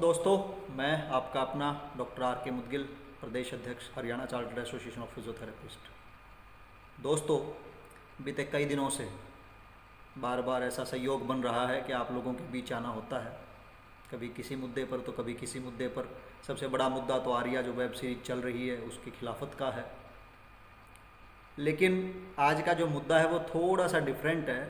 दोस्तों, मैं आपका अपना डॉक्टर आर के मुदगिल, प्रदेश अध्यक्ष Haryana chartered association of physiotherapist. दोस्तों, बीते कई दिनों से बार बार ऐसा संयोग बन रहा है कि आप लोगों के बीच आना होता है, कभी किसी मुद्दे पर तो कभी किसी मुद्दे पर। सबसे बड़ा मुद्दा तो आर्या जो वेब सीरीज चल रही है उसकी खिलाफत का है, लेकिन आज का जो मुद्दा है वो थोड़ा सा डिफरेंट है।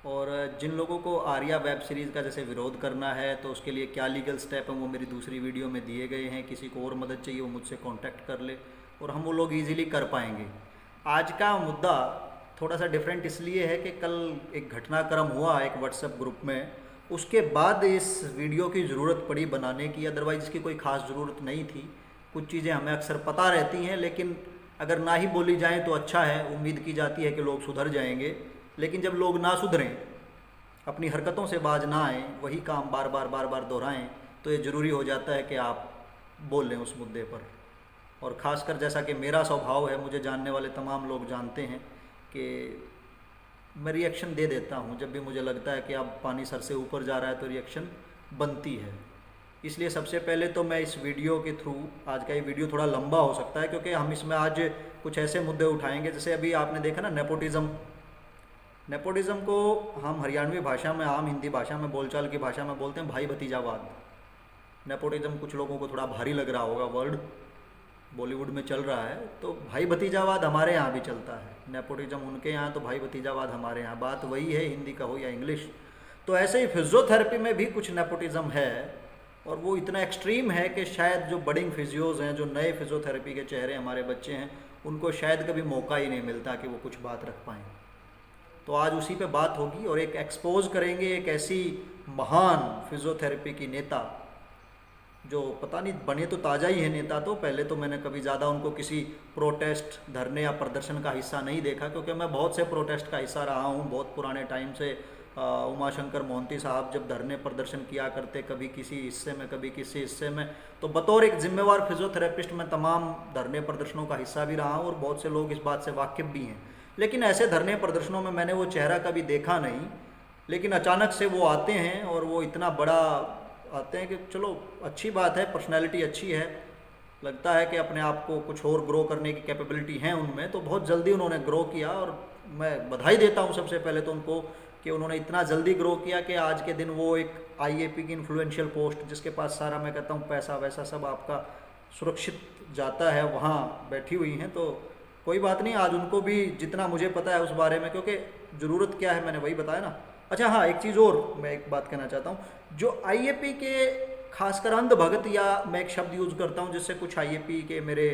और जिन लोगों को आर्या वेब सीरीज़ का जैसे विरोध करना है तो उसके लिए क्या लीगल स्टेप हैं वो मेरी दूसरी वीडियो में दिए गए हैं। किसी को और मदद चाहिए वो मुझसे कांटेक्ट कर ले और हम वो लोग इजीली कर पाएंगे। आज का मुद्दा थोड़ा सा डिफरेंट इसलिए है कि कल एक घटनाक्रम हुआ एक व्हाट्सएप ग्रुप में, उसके बाद इस वीडियो की ज़रूरत पड़ी बनाने की। अदरवाइज़ इसकी कोई ख़ास ज़रूरत नहीं थी। कुछ चीज़ें हमें अक्सर पता रहती हैं, लेकिन अगर ना ही बोली जाएँ तो अच्छा है। उम्मीद की जाती है कि लोग सुधर जाएंगे, लेकिन जब लोग ना सुधरें, अपनी हरकतों से बाज ना आएँ, वही काम बार बार दोहराएं, तो ये ज़रूरी हो जाता है कि आप बोल लें उस मुद्दे पर। और ख़ासकर जैसा कि मेरा स्वभाव है, मुझे जानने वाले तमाम लोग जानते हैं कि मैं रिएक्शन दे देता हूँ। जब भी मुझे लगता है कि अब पानी सर से ऊपर जा रहा है तो रिएक्शन बनती है। इसलिए सबसे पहले तो मैं इस वीडियो के थ्रू, आज का ये वीडियो थोड़ा लंबा हो सकता है क्योंकि हम इसमें आज कुछ ऐसे मुद्दे उठाएंगे, जैसे अभी आपने देखा ना नेपोटिज़्म को हम हरियाणवी भाषा में, आम हिंदी भाषा में, बोलचाल की भाषा में बोलते हैं भाई भतीजावाद। नेपोटिज़्म कुछ लोगों को थोड़ा भारी लग रहा होगा, वर्ड बॉलीवुड में चल रहा है, तो भाई भतीजावाद हमारे यहाँ भी चलता है। नेपोटिज़्म उनके यहाँ, तो भाई भतीजावाद हमारे यहाँ। बात वही है, हिंदी का हो या इंग्लिश। तो ऐसे ही फिजियोथेरेपी में भी कुछ नेपोटिज़्म है, और वो इतना एक्सट्रीम है कि शायद जो बडिंग फिजियोज़ हैं, जो नए फिजियोथेरेपी के चेहरे हमारे बच्चे हैं, उनको शायद कभी मौका ही नहीं मिलता कि वो कुछ बात रख पाएँ। तो आज उसी पे बात होगी और एक एक्सपोज करेंगे एक ऐसी महान फिजियोथेरेपी की नेता, जो पता नहीं बने तो ताज़ा ही है नेता। तो पहले तो मैंने कभी ज़्यादा उनको किसी प्रोटेस्ट, धरने या प्रदर्शन का हिस्सा नहीं देखा, क्योंकि मैं बहुत से प्रोटेस्ट का हिस्सा रहा हूँ बहुत पुराने टाइम से। उमाशंकर मोहंती साहब जब धरने प्रदर्शन किया करते, कभी किसी हिस्से में कभी किसी हिस्से में, तो बतौर एक जिम्मेवार फिजियोथेरेपिस्ट मैं तमाम धरने प्रदर्शनों का हिस्सा भी रहा हूँ और बहुत से लोग इस बात से वाकिफ़ भी हैं। लेकिन ऐसे धरने प्रदर्शनों में मैंने वो चेहरा कभी देखा नहीं, लेकिन अचानक से वो आते हैं और वो इतना बड़ा आते हैं कि चलो अच्छी बात है, पर्सनैलिटी अच्छी है, लगता है कि अपने आप को कुछ और ग्रो करने की कैपेबिलिटी है उनमें। तो बहुत जल्दी उन्होंने ग्रो किया और मैं बधाई देता हूँ सबसे पहले तो उनको कि उन्होंने इतना जल्दी ग्रो किया कि आज के दिन वो एक आईएपी की इन्फ्लुएंशियल पोस्ट, जिसके पास सारा, मैं कहता हूँ, पैसा वैसा सब आपका सुरक्षित जाता है, वहाँ बैठी हुई हैं। तो कोई बात नहीं, आज उनको भी जितना मुझे पता है उस बारे में, क्योंकि ज़रूरत क्या है मैंने वही बताया ना। अच्छा हाँ, एक चीज़ और मैं एक बात कहना चाहता हूँ, जो आईएपी के खासकर अंध भगत, या मैं एक शब्द यूज़ करता हूँ जिससे कुछ आईएपी के मेरे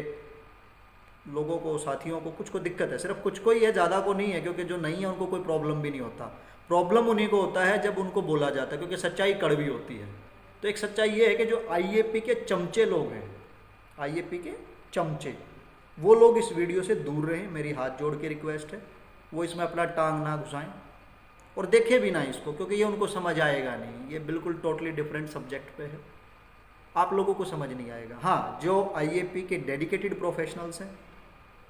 लोगों को, साथियों को, कुछ को दिक्कत है, सिर्फ कुछ को ही है, ज़्यादा को नहीं है, क्योंकि जो नहीं है उनको कोई प्रॉब्लम भी नहीं होता। प्रॉब्लम उन्हीं को होता है जब उनको बोला जाता है, क्योंकि सच्चाई कड़वी होती है। तो एक सच्चाई ये है कि जो आईएपी के चमचे लोग हैं, आईएपी के चमचे, वो लोग इस वीडियो से दूर रहें, मेरी हाथ जोड़ के रिक्वेस्ट है। वो इसमें अपना टांग ना घुसाएं और देखें भी ना इसको, क्योंकि ये उनको समझ आएगा नहीं। ये बिल्कुल टोटली डिफरेंट सब्जेक्ट पे है, आप लोगों को समझ नहीं आएगा। हाँ, जो आईएपी के डेडिकेटेड प्रोफेशनल्स हैं,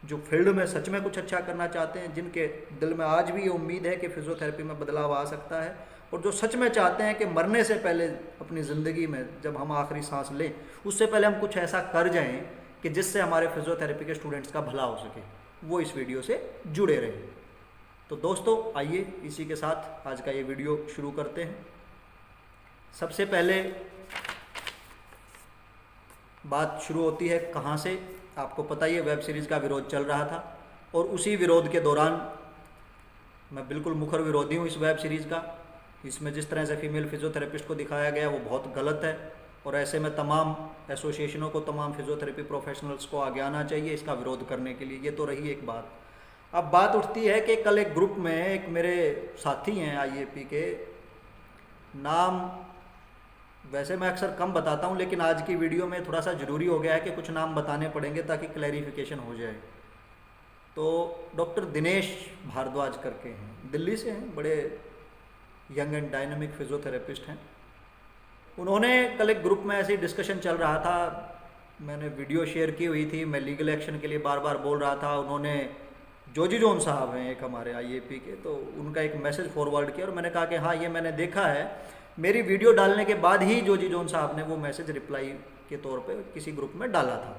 जो फील्ड में सच में कुछ अच्छा करना चाहते हैं, जिनके दिल में आज भी ये उम्मीद है कि फिजियोथेरेपी में बदलाव आ सकता है, और जो सच में चाहते हैं कि मरने से पहले अपनी ज़िंदगी में, जब हम आखिरी सांस लें, उससे पहले हम कुछ ऐसा कर जाएं कि जिससे हमारे फिजियोथेरेपी के स्टूडेंट्स का भला हो सके, वो इस वीडियो से जुड़े रहें। तो दोस्तों, आइए इसी के साथ आज का ये वीडियो शुरू करते हैं। सबसे पहले बात शुरू होती है कहाँ से। आपको पता ही है, वेब सीरीज़ का विरोध चल रहा था, और उसी विरोध के दौरान मैं बिल्कुल मुखर विरोधी हूँ इस वेब सीरीज़ का। इसमें जिस तरह से फीमेल फिजियोथेरेपिस्ट को दिखाया गया वो बहुत गलत है, और ऐसे में तमाम एसोसिएशनों को, तमाम फिजियोथेरेपी प्रोफेशनल्स को आगे आना चाहिए इसका विरोध करने के लिए। ये तो रही एक बात। अब बात उठती है कि कल एक ग्रुप में एक मेरे साथी हैं आईएपी के, नाम वैसे मैं अक्सर कम बताता हूँ, लेकिन आज की वीडियो में थोड़ा सा ज़रूरी हो गया है कि कुछ नाम बताने पड़ेंगे ताकि क्लैरिफिकेशन हो जाए। तो डॉक्टर दिनेश भारद्वाज करके हैं, दिल्ली से हैं, बड़े यंग एंड डायनामिक फिजियोथेरेपिस्ट हैं। उन्होंने कल एक ग्रुप में ऐसे ही डिस्कशन चल रहा था, मैंने वीडियो शेयर की हुई थी, मैं लीगल एक्शन के लिए बार बार बोल रहा था। उन्होंने जोजी जोन साहब हैं एक हमारे आईएपी के, तो उनका एक मैसेज फॉरवर्ड किया और मैंने कहा कि हाँ, ये मैंने देखा है मेरी वीडियो डालने के बाद ही जोजी जॉन साहब ने वो मैसेज रिप्लाई के तौर पे किसी ग्रुप में डाला था।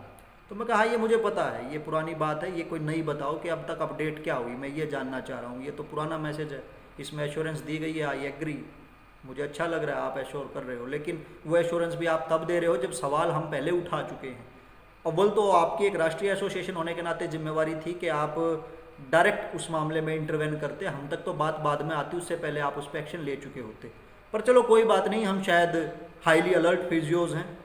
तो मैं कहा हाँ, ये मुझे पता है, ये पुरानी बात है, ये कोई नई बताओ कि अब तक अपडेट क्या हुई, मैं ये जानना चाह रहा हूँ। ये तो पुराना मैसेज है, इसमें एश्योरेंस दी गई है, आई एग्री, मुझे अच्छा लग रहा है आप एश्योर कर रहे हो, लेकिन वो एश्योरेंस भी आप तब दे रहे हो जब सवाल हम पहले उठा चुके हैं। अव्वल तो आपकी एक राष्ट्रीय एसोसिएशन होने के नाते जिम्मेवारी थी कि आप डायरेक्ट उस मामले में इंटरवेन करते, हम तक तो बात बाद में आती, उससे पहले आप उस पर एक्शन ले चुके होते। पर चलो कोई बात नहीं, हम शायद हाईली अलर्ट फिजियोज़ हैं,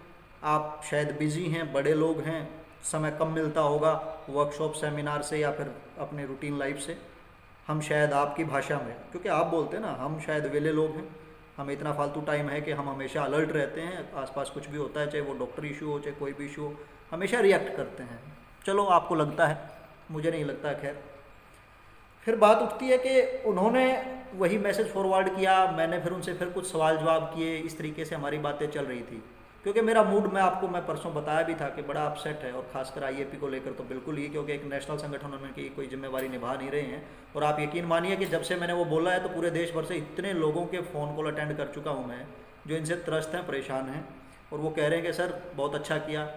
आप शायद बिजी हैं, बड़े लोग हैं, समय कम मिलता होगा वर्कशॉप सेमिनार से या फिर अपने रूटीन लाइफ से। हम शायद आपकी भाषा में, क्योंकि आप बोलते हैं ना, हम शायद वेले लोग हैं, हमें इतना फालतू टाइम है कि हम हमेशा अलर्ट रहते हैं, आसपास कुछ भी होता है, चाहे वो डॉक्टर इशू हो चाहे कोई भी इशू हो, हमेशा रिएक्ट करते हैं। चलो आपको लगता है, मुझे नहीं लगता। खैर, फिर बात उठती है कि उन्होंने वही मैसेज फॉरवर्ड किया, मैंने फिर उनसे फिर कुछ सवाल जवाब किए, इस तरीके से हमारी बातें चल रही थी। क्योंकि मेरा मूड, मैं परसों बताया भी था कि बड़ा अपसेट है, और खासकर आईएपी को लेकर तो बिल्कुल ही, क्योंकि एक नेशनल संगठन में की कोई जिम्मेवारी निभा नहीं रहे हैं। और आप यकीन मानिए कि जब से मैंने वो बोला है तो पूरे देश भर से इतने लोगों के फ़ोन कॉल अटेंड कर चुका हूँ मैं, जो इनसे त्रस्त हैं, परेशान हैं, और वो कह रहे हैं कि सर बहुत अच्छा किया,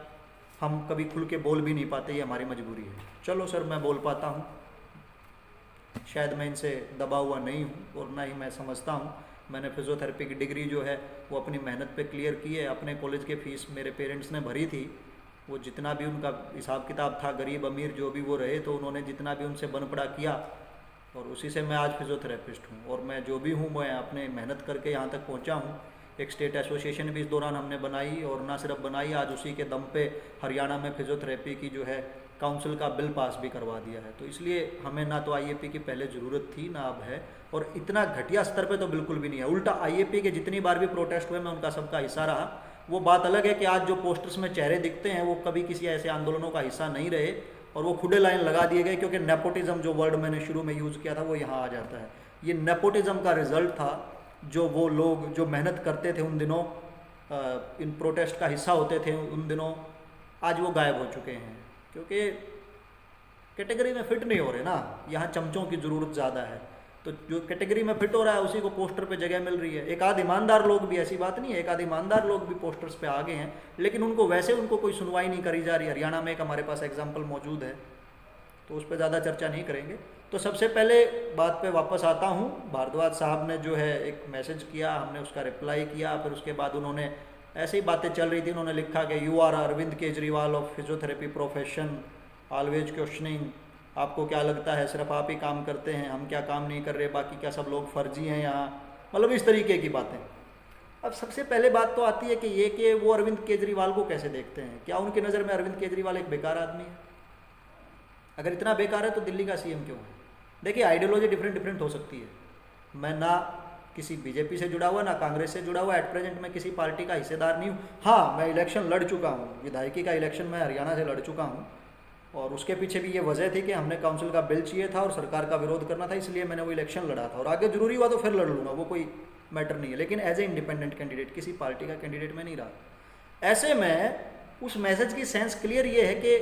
हम कभी खुल के बोल भी नहीं पाते, ये हमारी मजबूरी है। चलो सर, मैं बोल पाता हूँ, शायद मैं इनसे दबा हुआ नहीं हूँ, और ना ही मैं समझता हूँ। मैंने फिजियोथेरेपी की डिग्री जो है वो अपनी मेहनत पे क्लियर की है, अपने कॉलेज के फ़ीस मेरे पेरेंट्स ने भरी थी, वो जितना भी उनका हिसाब किताब था, गरीब अमीर जो भी वो रहे, तो उन्होंने जितना भी उनसे बन पड़ा किया, और उसी से मैं आज फिजियोथेरेपिस्ट हूँ। और मैं जो भी हूँ, मैं अपने मेहनत करके यहाँ तक पहुँचा हूँ। एक स्टेट एसोसिएशन भी इस दौरान हमने बनाई, और ना सिर्फ बनाई, आज उसी के दम पे हरियाणा में फिजियोथेरेपी की जो है काउंसिल का बिल पास भी करवा दिया है। तो इसलिए हमें ना तो आईएपी की पहले ज़रूरत थी, ना अब है, और इतना घटिया स्तर पे तो बिल्कुल भी नहीं है। उल्टा आईएपी के जितनी बार भी प्रोटेस्ट हुए, मैं उनका सबका हिस्सा रहा। वो बात अलग है कि आज जो पोस्टर्स में चेहरे दिखते हैं वो कभी किसी ऐसे आंदोलनों का हिस्सा नहीं रहे, और वो खुदे लाइन लगा दिए गए, क्योंकि नेपोटिज्म जो वर्ड मैंने शुरू में यूज़ किया था वो यहाँ आ जाता है। ये नेपोटिज्म का रिजल्ट था, जो वो लोग जो मेहनत करते थे उन दिनों, इन प्रोटेस्ट का हिस्सा होते थे उन दिनों, आज वो गायब हो चुके हैं, क्योंकि कैटेगरी में फिट नहीं हो रहे ना। यहाँ चमचों की ज़रूरत ज़्यादा है, तो जो कैटेगरी में फिट हो रहा है उसी को पोस्टर पे जगह मिल रही है। एक आध ईमानदार लोग भी, ऐसी बात नहीं है, एक आध ईमानदार लोग भी पोस्टर्स पे आ गए हैं, लेकिन उनको कोई सुनवाई नहीं करी जा रही। हरियाणा में एक हमारे पास एग्जाम्पल मौजूद है, तो उस पर ज़्यादा चर्चा नहीं करेंगे। तो सबसे पहले बात पे वापस आता हूँ। भारद्वाज साहब ने जो है एक मैसेज किया, हमने उसका रिप्लाई किया, फिर उसके बाद उन्होंने ऐसी ही बातें चल रही थी, उन्होंने लिखा कि you are Arvind Kejriwal of physiotherapy profession, always questioning, आपको क्या लगता है सिर्फ आप ही काम करते हैं, हम क्या काम नहीं कर रहे, बाकी क्या सब लोग फर्जी हैं यहाँ, मतलब इस तरीके की बातें। अब सबसे पहले बात तो आती है कि ये कि वो अरविंद केजरीवाल को कैसे देखते हैं, क्या उनकी नज़र में अरविंद केजरीवाल एक बेकार आदमी है? अगर इतना बेकार है तो दिल्ली का सीएम क्यों है? देखिए, आइडियोलॉजी डिफरेंट हो सकती है। मैं ना किसी बीजेपी से जुड़ा हुआ, ना कांग्रेस से जुड़ा हुआ, एट प्रेजेंट मैं किसी पार्टी का हिस्सेदार नहीं हूँ। हाँ, मैं इलेक्शन लड़ चुका हूँ, विधायकी का इलेक्शन मैं हरियाणा से लड़ चुका हूँ, और उसके पीछे भी ये वजह थी कि हमने काउंसिल का बिल चाहिए था और सरकार का विरोध करना था, इसलिए मैंने वो इलेक्शन लड़ा था, और आगे जरूरी हुआ तो फिर लड़ लूँगा, वो कोई मैटर नहीं है। लेकिन एज ए इंडिपेंडेंट कैंडिडेट, किसी पार्टी का कैंडिडेट मैं नहीं रहा। ऐसे में उस मैसेज की सेंस क्लियर ये है कि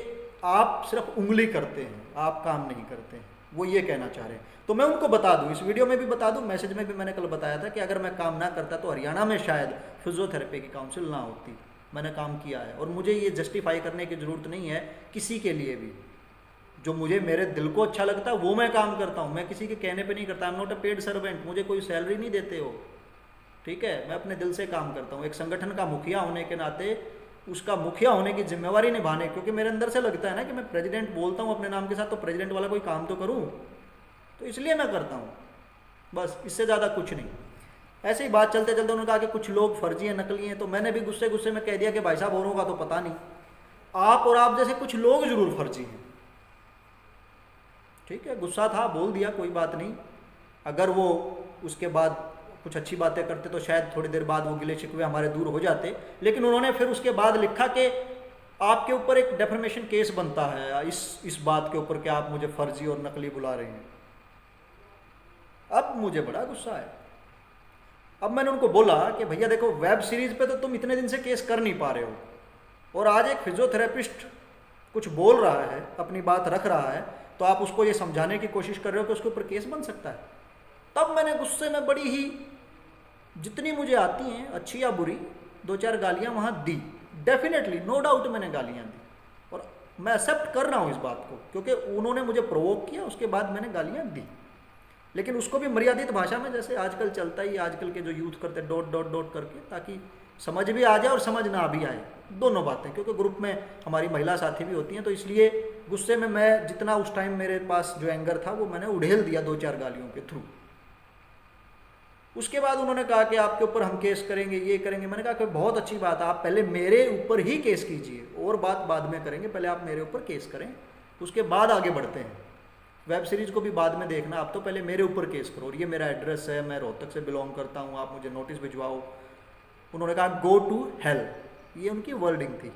आप सिर्फ उंगली करते हैं, आप काम नहीं करते हैं, वो ये कहना चाह रहे हैं। तो मैं उनको बता दूं, इस वीडियो में भी बता दूं, मैसेज में भी मैंने कल बताया था कि अगर मैं काम ना करता तो हरियाणा में शायद फिजियोथेरेपी की काउंसिल ना होती। मैंने काम किया है, और मुझे ये जस्टिफाई करने की ज़रूरत नहीं है किसी के लिए भी। जो मुझे मेरे दिल को अच्छा लगता है वो मैं काम करता हूँ, मैं किसी के कहने पे नहीं करता। I am not a paid servant, मुझे कोई सैलरी नहीं देते हो, ठीक है? मैं अपने दिल से काम करता हूँ। एक संगठन का मुखिया होने के नाते उसका मुखिया होने की जिम्मेवारी निभाने, क्योंकि मेरे अंदर से लगता है ना कि मैं प्रेसिडेंट बोलता हूँ अपने नाम के साथ, तो प्रेसिडेंट वाला कोई काम तो करूँ, तो इसलिए मैं करता हूँ, बस, इससे ज़्यादा कुछ नहीं। ऐसे ही बात चलते चलते उन्होंने कहा कि कुछ लोग फर्जी हैं, नकली हैं, तो मैंने भी गुस्से में कह दिया कि भाई साहब औरों का तो पता नहीं, आप और आप जैसे कुछ लोग जरूर फर्जी हैं, ठीक है? गुस्सा था, बोल दिया, कोई बात नहीं। अगर वो उसके बाद कुछ अच्छी बातें करते तो शायद थोड़ी देर बाद वो गिले शिकवे हमारे दूर हो जाते, लेकिन उन्होंने फिर उसके बाद लिखा कि आपके ऊपर एक डेफर्मेशन केस बनता है इस बात के ऊपर कि आप मुझे फर्जी और नकली बुला रहे हैं। अब मुझे बड़ा गुस्सा है। अब मैंने उनको बोला कि भैया देखो, वेब सीरीज पे तो तुम इतने दिन से केस कर नहीं पा रहे हो, और आज एक फिजियोथेरेपिस्ट कुछ बोल रहा है, अपनी बात रख रहा है, तो आप उसको ये समझाने की कोशिश कर रहे हो कि उसके ऊपर केस बन सकता है। तब मैंने गुस्से में बड़ी ही जितनी मुझे आती हैं अच्छी या बुरी, 2-4 गालियाँ वहाँ दी, डेफिनेटली नो डाउट मैंने गालियाँ दी, और मैं एक्सेप्ट कर रहा हूँ इस बात को, क्योंकि उन्होंने मुझे प्रोवोक किया, उसके बाद मैंने गालियाँ दी। लेकिन उसको भी मर्यादित भाषा में, जैसे आजकल चलता ही, आजकल के जो यूथ करते हैं डॉट डॉट डॉट करके, ताकि समझ भी आ जाए और समझ ना भी आए, दोनों बातें। क्योंकि ग्रुप में हमारी महिला साथी भी होती हैं, तो इसलिए गुस्से में मैं जितना उस टाइम मेरे पास जो एंगर था वो मैंने उड़ेल दिया 2-4 गालियों के थ्रू। उसके बाद उन्होंने कहा कि आपके ऊपर हम केस करेंगे, ये करेंगे। मैंने कहा कि बहुत अच्छी बात है, आप पहले मेरे ऊपर ही केस कीजिए, और बात बाद में करेंगे, पहले आप मेरे ऊपर केस करें, उसके बाद आगे बढ़ते हैं। वेब सीरीज़ को भी बाद में देखना, आप तो पहले मेरे ऊपर केस करो, और ये मेरा एड्रेस है, मैं रोहतक से बिलोंग करता हूँ, आप मुझे नोटिस भिजवाओ। उन्होंने कहा गो टू हेल, ये उनकी वर्डिंग थी।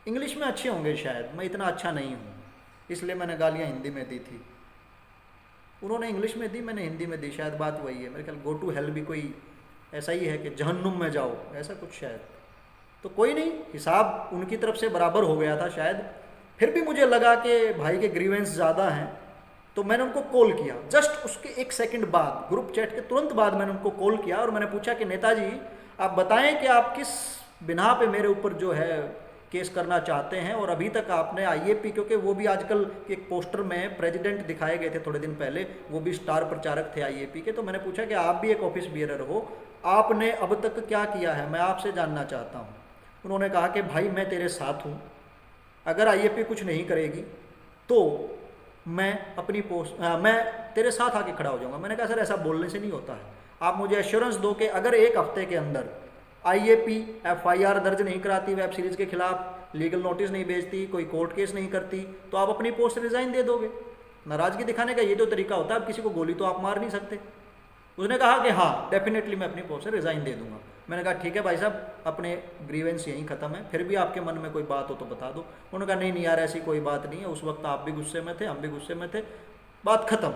इंग्लिश में अच्छे होंगे शायद, मैं इतना अच्छा नहीं हूँ, इसलिए मैंने गालियाँ हिंदी में दी थी। उन्होंने इंग्लिश में दी, मैंने हिंदी में दी, शायद बात वही है। मेरे ख्याल गो टू हेल भी कोई ऐसा ही है कि जहन्नुम में जाओ, ऐसा कुछ शायद। तो कोई नहीं, हिसाब उनकी तरफ से बराबर हो गया था शायद। फिर भी मुझे लगा कि भाई के ग्रीवेंस ज़्यादा हैं, तो मैंने उनको कॉल किया। जस्ट उसके 1 सेकंड बाद, ग्रुप चैट के तुरंत बाद मैंने उनको कॉल किया, और मैंने पूछा कि नेताजी आप बताएं कि आप किस बिना पे मेरे ऊपर जो है केस करना चाहते हैं, और अभी तक आपने आईएपी, क्योंकि वो भी आजकल एक पोस्टर में प्रेसिडेंट दिखाए गए थे थोड़े दिन पहले, वो भी स्टार प्रचारक थे आईएपी के। तो मैंने पूछा कि आप भी एक ऑफिस बियरर हो, आपने अब तक क्या किया है, मैं आपसे जानना चाहता हूँ। उन्होंने कहा कि भाई मैं तेरे साथ हूँ, अगर आईएपी कुछ नहीं करेगी तो मैं अपनी मैं तेरे साथ आके खड़ा हो जाऊँगा। मैंने कहा सर ऐसा बोलने से नहीं होता है, आप मुझे एश्योरेंस दो कि अगर 1 हफ्ते के अंदर आईएपी एफआईआर दर्ज नहीं कराती वेब सीरीज़ के खिलाफ, लीगल नोटिस नहीं भेजती, कोई कोर्ट केस नहीं करती, तो आप अपनी पोस्ट रिज़ाइन दे दोगे। नाराज़गी दिखाने का ये तो तरीका होता है, अब किसी को गोली तो आप मार नहीं सकते। उसने कहा कि हाँ डेफिनेटली मैं अपनी पोस्ट से रिज़ाइन दे दूंगा। मैंने कहा ठीक है भाई साहब, अपने ग्रीवेंस यहीं ख़त्म है, फिर भी आपके मन में कोई बात हो तो बता दो। उन्होंने कहा नहीं यार ऐसी कोई बात नहीं है, उस वक्त आप भी गुस्से में थे, हम भी गुस्से में थे, बात ख़त्म।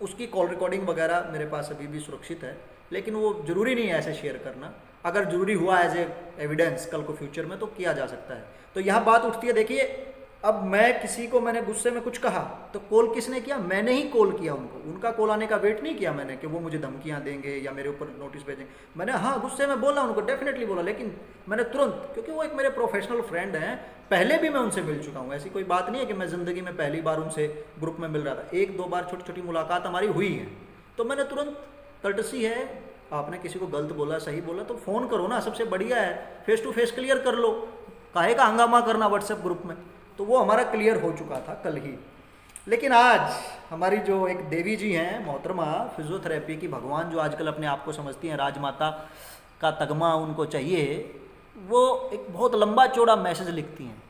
उसकी कॉल रिकॉर्डिंग वगैरह मेरे पास अभी भी सुरक्षित है, लेकिन वो ज़रूरी नहीं है ऐसे शेयर करना। अगर ज़रूरी हुआ एज ए एविडेंस कल को फ्यूचर में तो किया जा सकता है। तो यहाँ बात उठती है, देखिए अब मैं किसी को, मैंने गुस्से में कुछ कहा तो कॉल किसने किया, मैंने ही कॉल किया उनको। उनका कॉल आने का वेट नहीं किया मैंने कि वो मुझे धमकियाँ देंगे या मेरे ऊपर नोटिस भेजेंगे। मैंने हाँ गुस्से में बोला उनको, डेफिनेटली बोला, लेकिन मैंने तुरंत, क्योंकि वो एक मेरे प्रोफेशनल फ्रेंड हैं, पहले भी मैं उनसे मिल चुका हूँ। ऐसी कोई बात नहीं है कि मैं ज़िंदगी में पहली बार उनसे ग्रुप में मिल रहा था, 1-2 बार छोटी छोटी मुलाकात हमारी हुई है। तो मैंने तुरंत, कर्टसी है, आपने किसी को गलत बोला सही बोला तो फ़ोन करो ना, सबसे बढ़िया है, फेस टू फेस क्लियर कर लो, काहे का हंगामा करना व्हाट्सएप ग्रुप में। तो वो हमारा क्लियर हो चुका था कल ही। लेकिन आज हमारी जो एक देवी जी हैं मोहतरमा, फिजियोथेरेपी की भगवान जो आजकल अपने आप को समझती हैं, राजमाता का तगमा उनको चाहिए, वो एक बहुत लंबा चौड़ा मैसेज लिखती हैं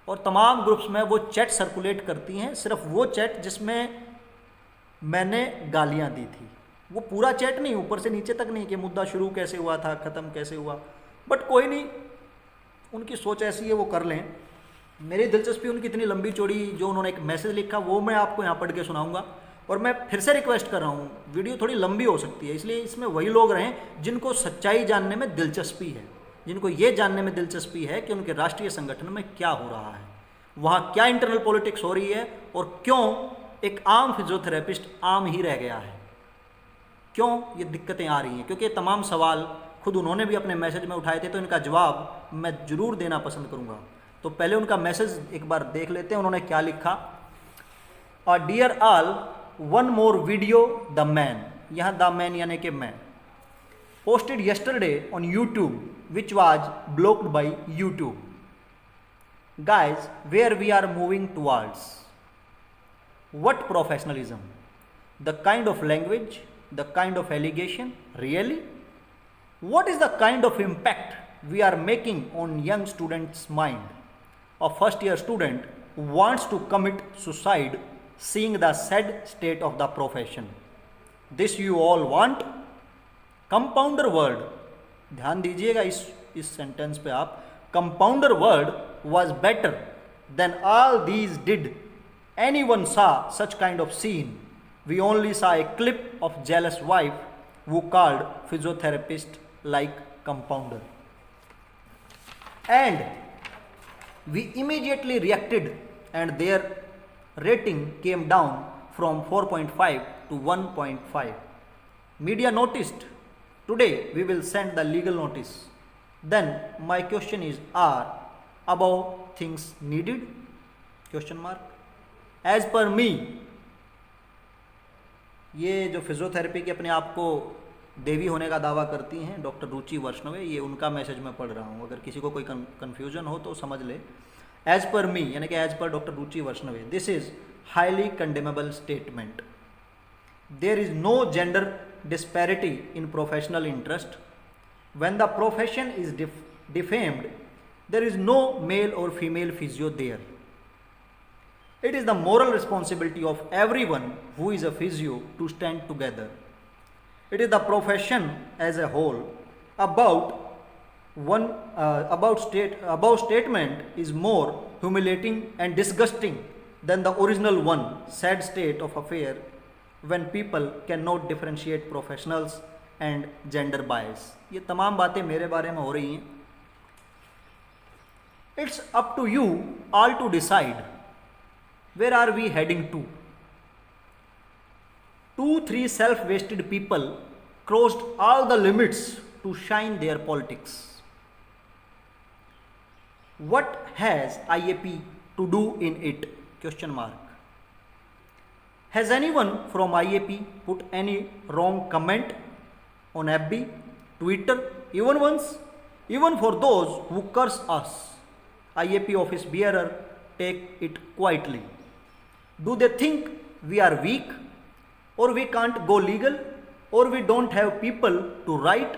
और तमाम ग्रुप्स में वो चैट सर्कुलेट करती हैं, सिर्फ वो चैट जिसमें मैंने गालियाँ दी थी, वो पूरा चैट नहीं, ऊपर से नीचे तक नहीं कि मुद्दा शुरू कैसे हुआ था, ख़त्म कैसे हुआ। बट कोई नहीं, उनकी सोच ऐसी है, वो कर लें। मेरी दिलचस्पी उनकी इतनी लंबी चौड़ी जो उन्होंने एक मैसेज लिखा वो मैं आपको यहाँ पढ़ के सुनाऊंगा। और मैं फिर से रिक्वेस्ट कर रहा हूँ, वीडियो थोड़ी लंबी हो सकती है, इसलिए इसमें वही लोग रहें जिनको सच्चाई जानने में दिलचस्पी है, जिनको ये जानने में दिलचस्पी है कि उनके राष्ट्रीय संगठन में क्या हो रहा है, वहाँ क्या इंटरनल पॉलिटिक्स हो रही है, और क्यों एक आम फिजियोथेरेपिस्ट आम ही रह गया है, क्यों ये दिक्कतें आ रही हैं। क्योंकि ये तमाम सवाल खुद उन्होंने भी अपने मैसेज में उठाए थे, तो इनका जवाब मैं ज़रूर देना पसंद करूँगा। तो पहले उनका मैसेज एक बार देख लेते हैं, उन्होंने क्या लिखा। Dear all, one more video the man, यहाँ द मैन यानी कि मैं, posted yesterday on YouTube which was blocked by YouTube. Guys, where we are moving towards? What professionalism? The kind of language, the kind of allegation, really? What is the kind of impact we are making on young students' mind? A first year student who wants to commit suicide seeing the sad state of the profession. This you all want? Compounder word, ध्यान दीजिएगा इस sentence पे आप, compounder word was better than all these did anyone saw such kind of scene. We only saw a clip of jealous wife who called physiotherapist like compounder. And we immediately reacted and their rating came down from 4.5 to 1.5. Media noticed, Today we will send the legal notice. Then my question is, are above things needed? Question mark. As per me, ये जो physiotherapy के अपने आप को देवी होने का दावा करती हैं डॉक्टर रुचि वैष्णवे, ये उनका मैसेज मैं पढ़ रहा हूँ, अगर किसी को कोई कन्फ्यूजन हो तो समझ ले। एज पर मी यानी कि as per doctor Ruchi Vaishnav, this is highly condemnable statement. There is no gender disparity in professional interest. When the profession is defamed, there is no male or female physio there. It is the moral responsibility of everyone who is a physio to stand together. It is the profession as a whole. Above statement is more humiliating and disgusting than the original one. Sad state of affair when people cannot differentiate professionals and gender bias. ये तमाम बातें मेरे बारे में हो रही हैं. It's up to you all to decide where are we heading to. 2-3 self-vested people crossed all the limits to shine their politics. What has IAP to do in it? Question mark. Has anyone from IAP put any wrong comment on FB, Twitter, even once? Even for those who curse us, IAP office bearer take it quietly. Do they think we are weak, or we can't go legal, or we don't have people to write,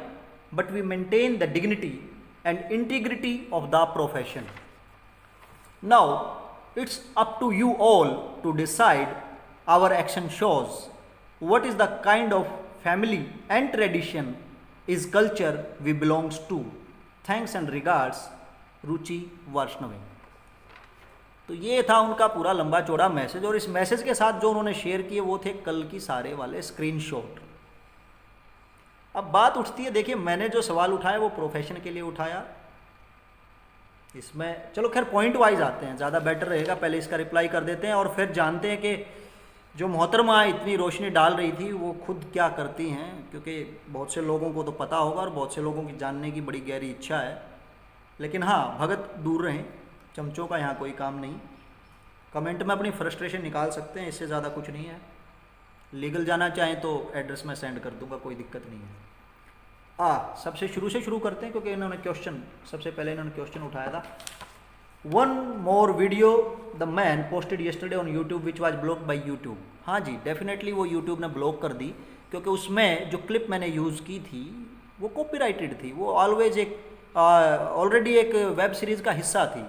but we maintain the dignity and integrity of the profession? Now, it's up to you all to decide. Our action shows what is the kind of family and tradition is culture we belongs to. Thanks and regards, रुचि वैष्णवे। तो ये था उनका पूरा लंबा चौड़ा message, और इस message के साथ जो उन्होंने शेयर किए वो थे कल की सारे वाले स्क्रीनशॉट। अब बात उठती है, देखिए मैंने जो सवाल उठाया वो प्रोफेशन के लिए उठाया। इसमें चलो खैर पॉइंट वाइज आते हैं, ज़्यादा बेटर रहेगा। पहले इसका रिप्लाई कर देते हैं और फिर जानते हैं कि जो मोहतरमा इतनी रोशनी डाल रही थी वो खुद क्या करती हैं, क्योंकि बहुत से लोगों को तो पता होगा और बहुत से लोगों की जानने की बड़ी गहरी इच्छा है। लेकिन हाँ, भगत दूर रहें, चमचों का यहाँ कोई काम नहीं। कमेंट में अपनी फ्रस्ट्रेशन निकाल सकते हैं, इससे ज़्यादा कुछ नहीं है। लीगल जाना चाहें तो एड्रेस में सेंड कर दूंगा, कोई दिक्कत नहीं है। सबसे शुरू से शुरू करते हैं, क्योंकि इन्होंने क्वेश्चन सबसे पहले इन्होंने क्वेश्चन उठाया था। One more video the man posted yesterday on YouTube which was blocked by YouTube. हाँ जी, डेफिनेटली वो यूट्यूब ने ब्लॉक कर दी, क्योंकि उसमें जो क्लिप मैंने यूज़ की थी वो कॉपीराइटेड थी। वो ऑलवेज एक ऑलरेडी एक वेब सीरीज़ का हिस्सा थी,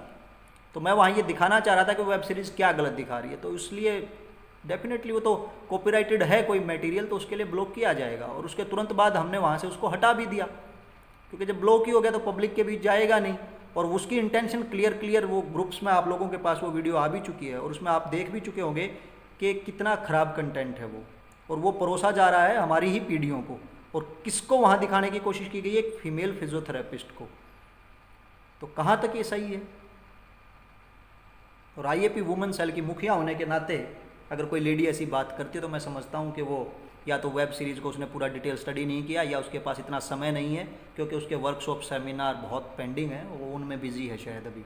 तो मैं वहाँ ये दिखाना चाह रहा था कि वेब सीरीज़ क्या गलत दिखा रही है, तो इसलिए डेफिनेटली वो तो कॉपीराइटेड है कोई मटेरियल, तो उसके लिए ब्लॉक किया जाएगा। और उसके तुरंत बाद हमने वहाँ से उसको हटा भी दिया, क्योंकि जब ब्लॉक ही हो गया तो पब्लिक के बीच जाएगा नहीं। और उसकी इंटेंशन क्लियर वो ग्रुप्स में आप लोगों के पास वो वीडियो आ भी चुकी है, और उसमें आप देख भी चुके होंगे कि कितना ख़राब कंटेंट है वो, और वो परोसा जा रहा है हमारी ही पीढ़ियों को। और किसको वहाँ दिखाने की कोशिश की गई, एक फीमेल फिजियोथेरेपिस्ट को। तो कहाँ तक ये सही है? और IAP वुमेन सेल की मुखिया होने के नाते अगर कोई लेडी ऐसी बात करती है तो मैं समझता हूँ कि वो या तो वेब सीरीज़ को उसने पूरा डिटेल स्टडी नहीं किया, या उसके पास इतना समय नहीं है, क्योंकि उसके वर्कशॉप सेमिनार बहुत पेंडिंग है, वो उनमें बिजी है शायद अभी।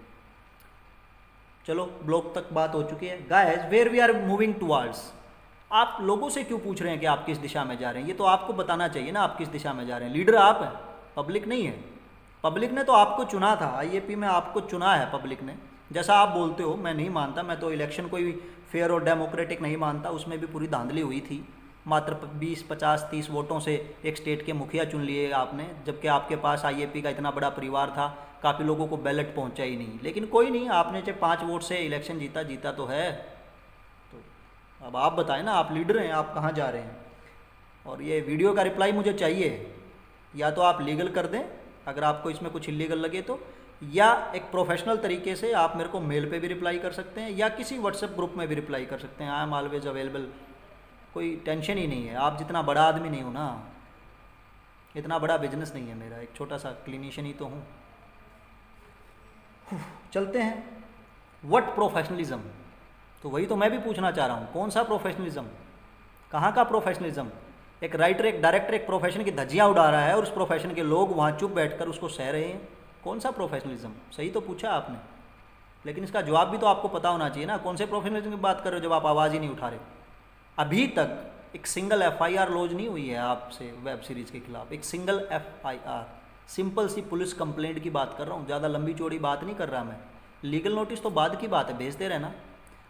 चलो ब्लॉग तक बात हो चुकी है। Guys, where we are moving towards, आप लोगों से क्यों पूछ रहे हैं कि आप किस दिशा में जा रहे हैं? ये तो आपको बताना चाहिए ना, आप किस दिशा में जा रहे हैं। लीडर आप हैं, पब्लिक नहीं है। पब्लिक ने तो आपको चुना था, IAP में आपको चुना है पब्लिक ने। जैसा आप बोलते हो मैं नहीं मानता, मैं तो इलेक्शन कोई फेयर और डेमोक्रेटिक नहीं मानता, उसमें भी पूरी धांधली हुई थी। मात्र 20, 50, 30 वोटों से एक स्टेट के मुखिया चुन लिए आपने, जबकि आपके पास IAP का इतना बड़ा परिवार था, काफ़ी लोगों को बैलेट पहुंचा ही नहीं। लेकिन कोई नहीं, आपने चाहे 5 वोट से इलेक्शन जीता तो है। तो अब आप बताएं ना, आप लीडर हैं, आप कहाँ जा रहे हैं? और ये वीडियो का रिप्लाई मुझे चाहिए, या तो आप लीगल कर दें अगर आपको इसमें कुछ इलीगल लगे तो, या एक प्रोफेशनल तरीके से आप मेरे को मेल पे भी रिप्लाई कर सकते हैं, या किसी व्हाट्सएप ग्रुप में भी रिप्लाई कर सकते हैं। आई एम ऑलवेज अवेलेबल, कोई टेंशन ही नहीं है। आप जितना बड़ा आदमी नहीं हो ना, इतना बड़ा बिजनेस नहीं है मेरा, एक छोटा सा क्लिनिशियन ही तो हूँ। चलते हैं, व्हाट प्रोफेशनलिज्म, तो वही तो मैं भी पूछना चाह रहा हूँ, कौन सा प्रोफेशनलिज्म, कहाँ का प्रोफेशनलिज्म? एक राइटर, एक डायरेक्टर एक प्रोफेशन की धज्जियाँ उड़ा रहा है और उस प्रोफेशन के लोग वहाँ चुप बैठकर उसको सह रहे हैं। कौन सा प्रोफेशनलिज्म? सही तो पूछा आपने, लेकिन इसका जवाब भी तो आपको पता होना चाहिए ना। कौन से प्रोफेशनलिज्म की बात कर रहे हो जब आप आवाज़ ही नहीं उठा रहे? अभी तक एक सिंगल FIR लॉन्च नहीं हुई है आपसे वेब सीरीज़ के खिलाफ, एक सिंगल FIR, सिंपल सी पुलिस कंप्लेंट की बात कर रहा हूँ, ज़्यादा लंबी चौड़ी बात नहीं कर रहा मैं। लीगल नोटिस तो बाद की बात है, भेजते रहना।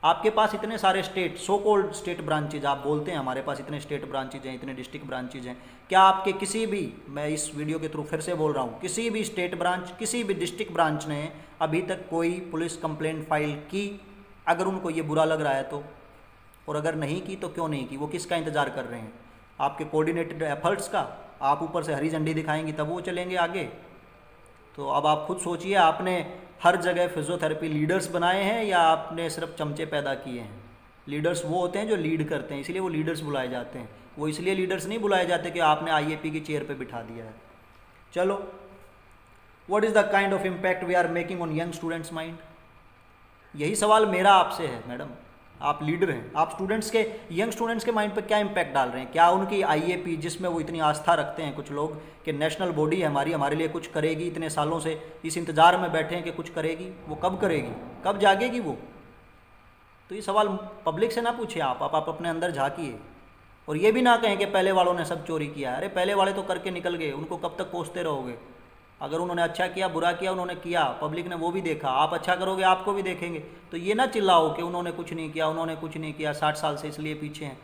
आपके पास इतने सारे state, so called state branches, आप बोलते हैं हमारे पास इतने स्टेट ब्रांचेज हैं, इतने डिस्ट्रिक्ट ब्रांचेज हैं, क्या आपके किसी भी, मैं इस वीडियो के थ्रू फिर से बोल रहा हूँ, किसी भी स्टेट ब्रांच, किसी भी डिस्ट्रिक्ट ब्रांच ने अभी तक कोई पुलिस कंप्लेंट फाइल की? अगर उनको ये बुरा लग रहा है तो, और अगर नहीं की तो क्यों नहीं की? वो किसका इंतज़ार कर रहे हैं? आपके कोऑर्डिनेटेड एफर्ट्स का। आप ऊपर से हरी झंडी दिखाएंगी तब वो चलेंगे आगे। तो अब आप खुद सोचिए, आपने हर जगह फिजियोथेरेपी लीडर्स बनाए हैं या आपने सिर्फ चमचे पैदा किए हैं? लीडर्स वो होते हैं जो लीड करते हैं, इसलिए वो लीडर्स बुलाए जाते हैं। वो इसलिए लीडर्स नहीं बुलाए जाते कि आपने IAP की चेयर पे बिठा दिया है। चलो, what is the kind of impact we are making on young students mind? यही सवाल मेरा आपसे है मैडम। आप लीडर हैं, आप स्टूडेंट्स के, यंग स्टूडेंट्स के माइंड पर क्या इम्पैक्ट डाल रहे हैं? क्या उनकी IAP, जिसमें वो इतनी आस्था रखते हैं कुछ लोग कि नेशनल बॉडी है हमारी, हमारे लिए कुछ करेगी, इतने सालों से इस इंतज़ार में बैठे हैं कि कुछ करेगी, वो कब करेगी, कब जागेगी वो? तो ये सवाल पब्लिक से ना पूछिए आप अपने अंदर झाँकिए। और ये भी ना कहें कि पहले वालों ने सब चोरी किया है। अरे पहले वाले तो करके निकल गए, उनको कब तक कोसते रहोगे? अगर उन्होंने अच्छा किया, बुरा किया, उन्होंने किया, पब्लिक ने वो भी देखा, आप अच्छा करोगे आपको भी देखेंगे। तो ये ना चिल्लाओ कि उन्होंने कुछ नहीं किया, उन्होंने कुछ नहीं किया, 60 साल से इसलिए पीछे हैं।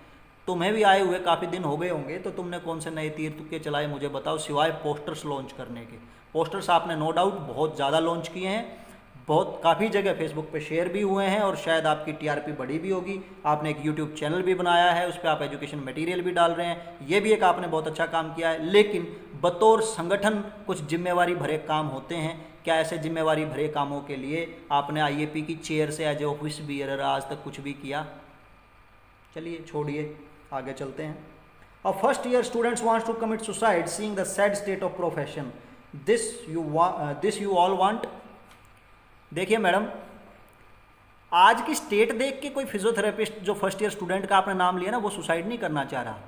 तुम्हें भी आए हुए काफ़ी दिन हो गए होंगे, तो तुमने कौन से नए तीर तुक्के चलाए मुझे बताओ, सिवाय पोस्टर्स लॉन्च करने के। पोस्टर्स आपने नो डाउट बहुत ज़्यादा लॉन्च किए हैं, बहुत काफ़ी जगह फेसबुक पे शेयर भी हुए हैं, और शायद आपकी TRP बढ़ी भी होगी। आपने एक YouTube चैनल भी बनाया है, उस पर आप एजुकेशन मटेरियल भी डाल रहे हैं, ये भी एक आपने बहुत अच्छा काम किया है। लेकिन बतौर संगठन कुछ जिम्मेवारी भरे काम होते हैं। क्या ऐसे जिम्मेवारी भरे कामों के लिए आपने IAP की चेयर से एज ए ऑफिस बियरर आज तक कुछ भी किया? चलिए छोड़िए, आगे चलते हैं। A first year students wants to commit suicide seeing the sad state of profession, this you all want. देखिए मैडम, आज की स्टेट देख के कोई फिजियोथेरेपिस्ट जो फर्स्ट ईयर स्टूडेंट का आपने नाम लिया ना, वो सुसाइड नहीं करना चाह रहा।